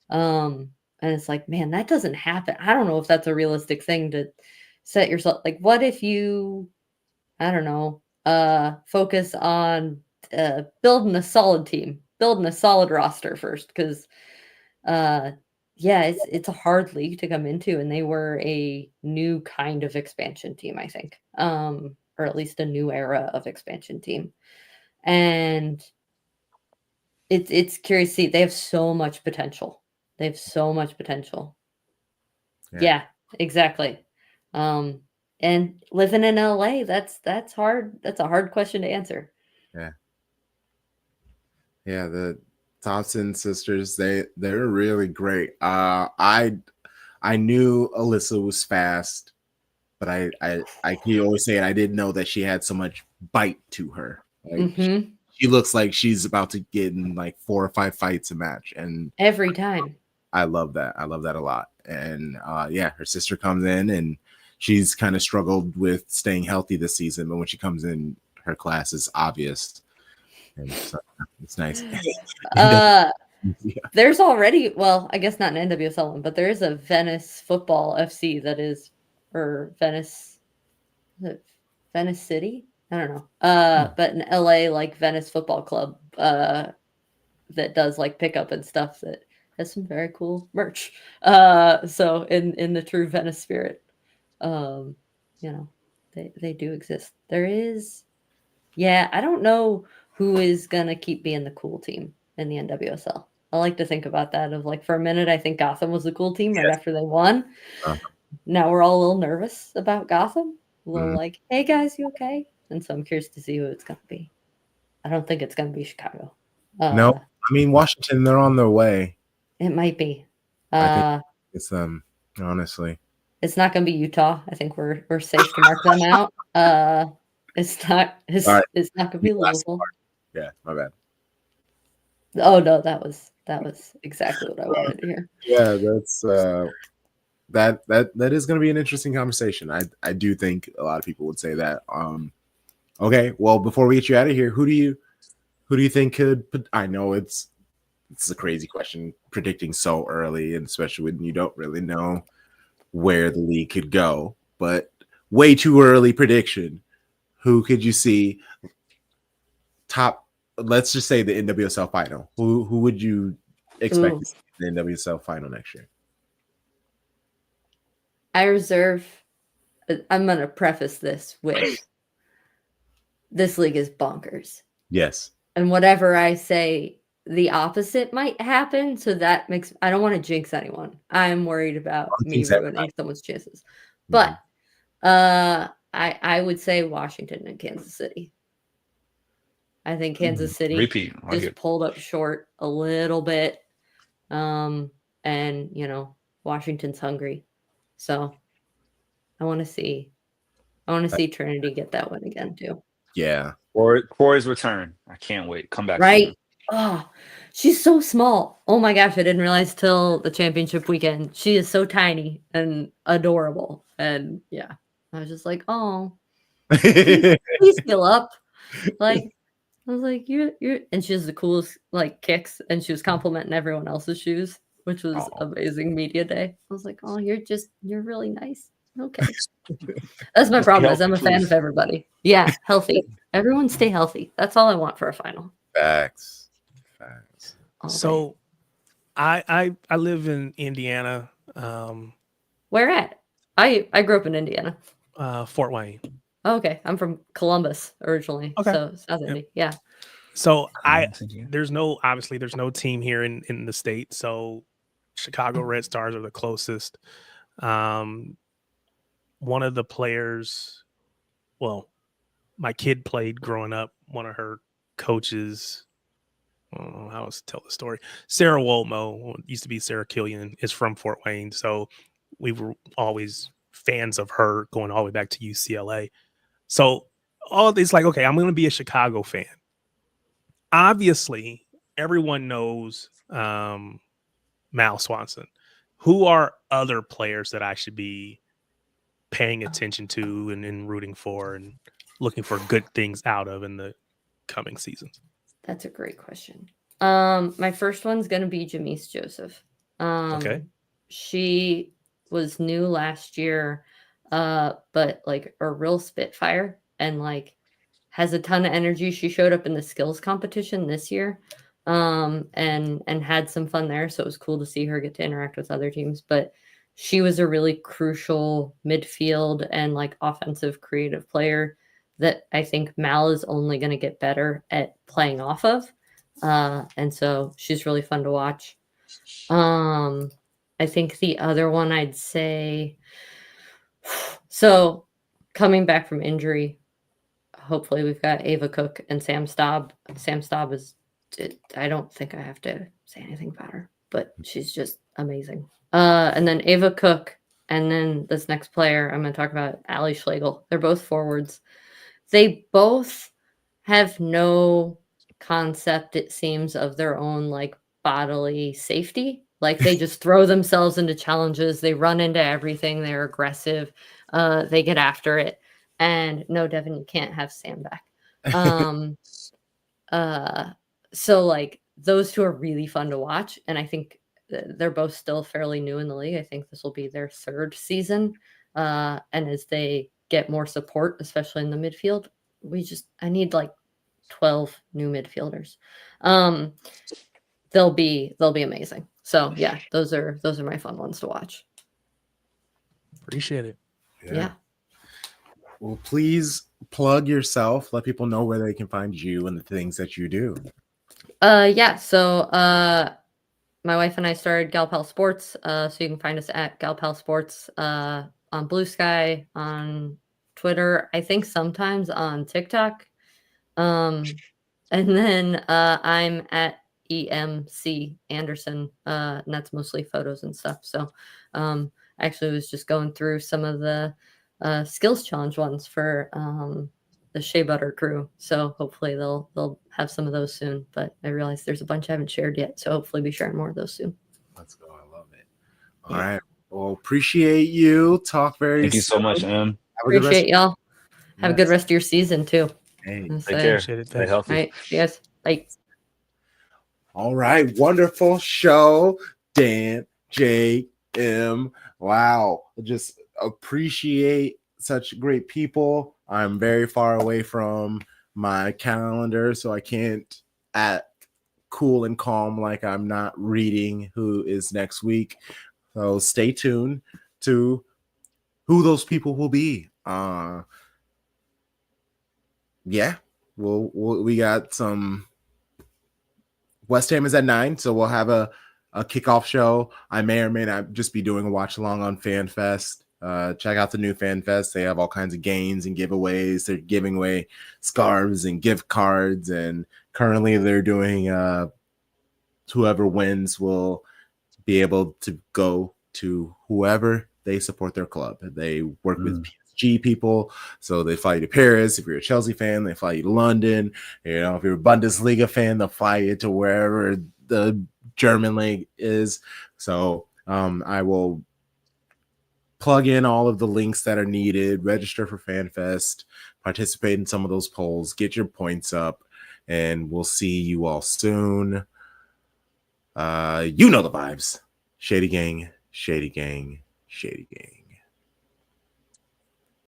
And it's like, man, that doesn't happen. I don't know if that's a realistic thing to set yourself. Like, what if you, I don't know, focus on building a solid team, building a solid roster first, because it's a hard league to come into, and they were a new kind of expansion team, I think, or at least a new era of expansion team. And it's curious to see. They have so much potential. They have so much potential. Yeah, exactly. And living in LA, that's hard. That's a hard question to answer. Yeah, the Thompson sisters, they're really great. I knew Alyssa was fast, but I can always say it. I didn't know that she had so much bite to her. Like she looks like she's about to get in like 4 or 5 fights a match, and every time. I love that. I love that a lot. And her sister comes in, and she's kind of struggled with staying healthy this season, but when she comes in, her class is obvious. And so it's nice. There's already, well, I guess not an NWSL one, but there is a Venice Football FC that is, or Venice City? I don't know. But in LA, like Venice Football Club, that does like pickup and stuff that has some very cool merch. So in the true Venice spirit, they do exist. There is, I don't know who is gonna keep being the cool team in the NWSL. I like to think about that of like, for a minute, I think Gotham was the cool team right after they won. Now we're all a little nervous about Gotham. A little like, hey guys, you okay? And so I'm curious to see who it's gonna be. I don't think it's gonna be Chicago. No, I mean Washington, they're on their way. It might be. I think it's honestly. It's not gonna be Utah. I think we're safe to mark them out. It's not gonna be Louisville. Yeah, my bad. Oh no, that was exactly what I wanted to hear. Yeah, that's that is going to be an interesting conversation. I do think a lot of people would say that. Okay, well, before we get you out of here, who do you think could? I know it's a crazy question predicting so early, and especially when you don't really know where the league could go. But way too early prediction. Who could you see top? Let's just say the NWSL final. Who would you expect to see in the NWSL final next year? I'm going to preface this with this league is bonkers. Yes. And whatever I say, the opposite might happen. So that makes, I don't want to jinx anyone. I'm worried about me ruining someone's chances. But I would say Washington and Kansas City. I think Kansas City just pulled up short a little bit. And, Washington's hungry. So I want to see Trinity get that one again too. Yeah. Corey's return. I can't wait. Come back. Right. Oh, she's so small. Oh my gosh. I didn't realize till the championship weekend. She is so tiny and adorable. And I was just like, oh, please heal up. Like, I was like, you're, and she has the coolest like kicks, and she was complimenting everyone else's shoes, which was amazing media day. I was like, oh, you're really nice. Okay. That's my problem is I'm a fan of everybody. Yeah, healthy. Everyone stay healthy. That's all I want for a final. Facts. So I live in Indiana. Where at? I grew up in Indiana. Fort Wayne. Oh, okay. I'm from Columbus originally. Okay. So South Indy. Yeah. So there's no team here in the state. So Chicago Red Stars are the closest. One of the players, well, my kid played growing up. One of her coaches, I don't know how to tell the story. Sarah Wolmo, used to be Sarah Killian, is from Fort Wayne. So we were always fans of her going all the way back to UCLA. So it's like, okay, I'm going to be a Chicago fan. Obviously, everyone knows Mal Swanson. Who are other players that I should be paying attention to and rooting for and looking for good things out of in the coming seasons? That's a great question. My first one's gonna be Jamise Joseph. Okay. She was new last year, but like a real spitfire and like has a ton of energy. She showed up in the skills competition this year, and had some fun there. So it was cool to see her get to interact with other teams. But she was a really crucial midfield and like offensive creative player that I think Mal is only going to get better at playing off of. And so she's really fun to watch. I think the other one I'd say, so coming back from injury, hopefully we've got Ava Cook and Sam Staub. Sam Staub is, I don't think I have to say anything about her, but she's just amazing. And then Ava Cook, and then this next player I'm going to talk about, Allie Schlegel. They're both forwards. They both have no concept, it seems, of their own like bodily safety. Like they just throw themselves into challenges. They run into everything. They're aggressive. They get after it. And no, Devin, you can't have Sam back. So like those two are really fun to watch. And I think they're both still fairly new in the league. I think this will be their third season. And as they get more support, especially in the midfield, I need like 12 new midfielders. They'll be amazing. So yeah, those are my fun ones to watch. Appreciate it. Yeah. Well, please plug yourself. Let people know where they can find you and the things that you do. Yeah. So my wife and I started Galpal Sports. So you can find us at Galpal Sports on Blue Sky, on Twitter, I think sometimes on TikTok. And then I'm at EMC Anderson, and that's mostly photos and stuff. So actually was just going through some of the skills challenge ones for the Shea Butter crew. So hopefully they'll have some of those soon. But I realize there's a bunch I haven't shared yet. So hopefully be sharing more of those soon. Let's go. I love it. All right. Well, appreciate you. Talk very Thank you so much, Em. Appreciate y'all. Have a good rest of your season too. Hey, Take care. Appreciate it. Stay Thanks. healthy. All right. Yes. Bye. all right. Wonderful show, Dan, J, M. Wow. Just appreciate such great people. I'm very far away from my calendar, so I can't act cool and calm like I'm not reading who is next week. So stay tuned to who those people will be. Yeah, we got some. West Ham is at 9, so we'll have a kickoff show. I may or may not just be doing a watch along on FanFest. Check out the new FanFest. They have all kinds of games and giveaways. They're giving away scarves and gift cards, and currently they're doing whoever wins will be able to go to whoever they support their club. They work with PSG people, so they fly you to Paris. If you're a Chelsea fan, they fly you to London. You know, if you're a Bundesliga fan, they'll fly you to wherever the German league is. So I will plug in all of the links that are needed, register for FanFest, participate in some of those polls, get your points up, and we'll see you all soon. You know the vibes. Shady gang, shady gang, shady gang.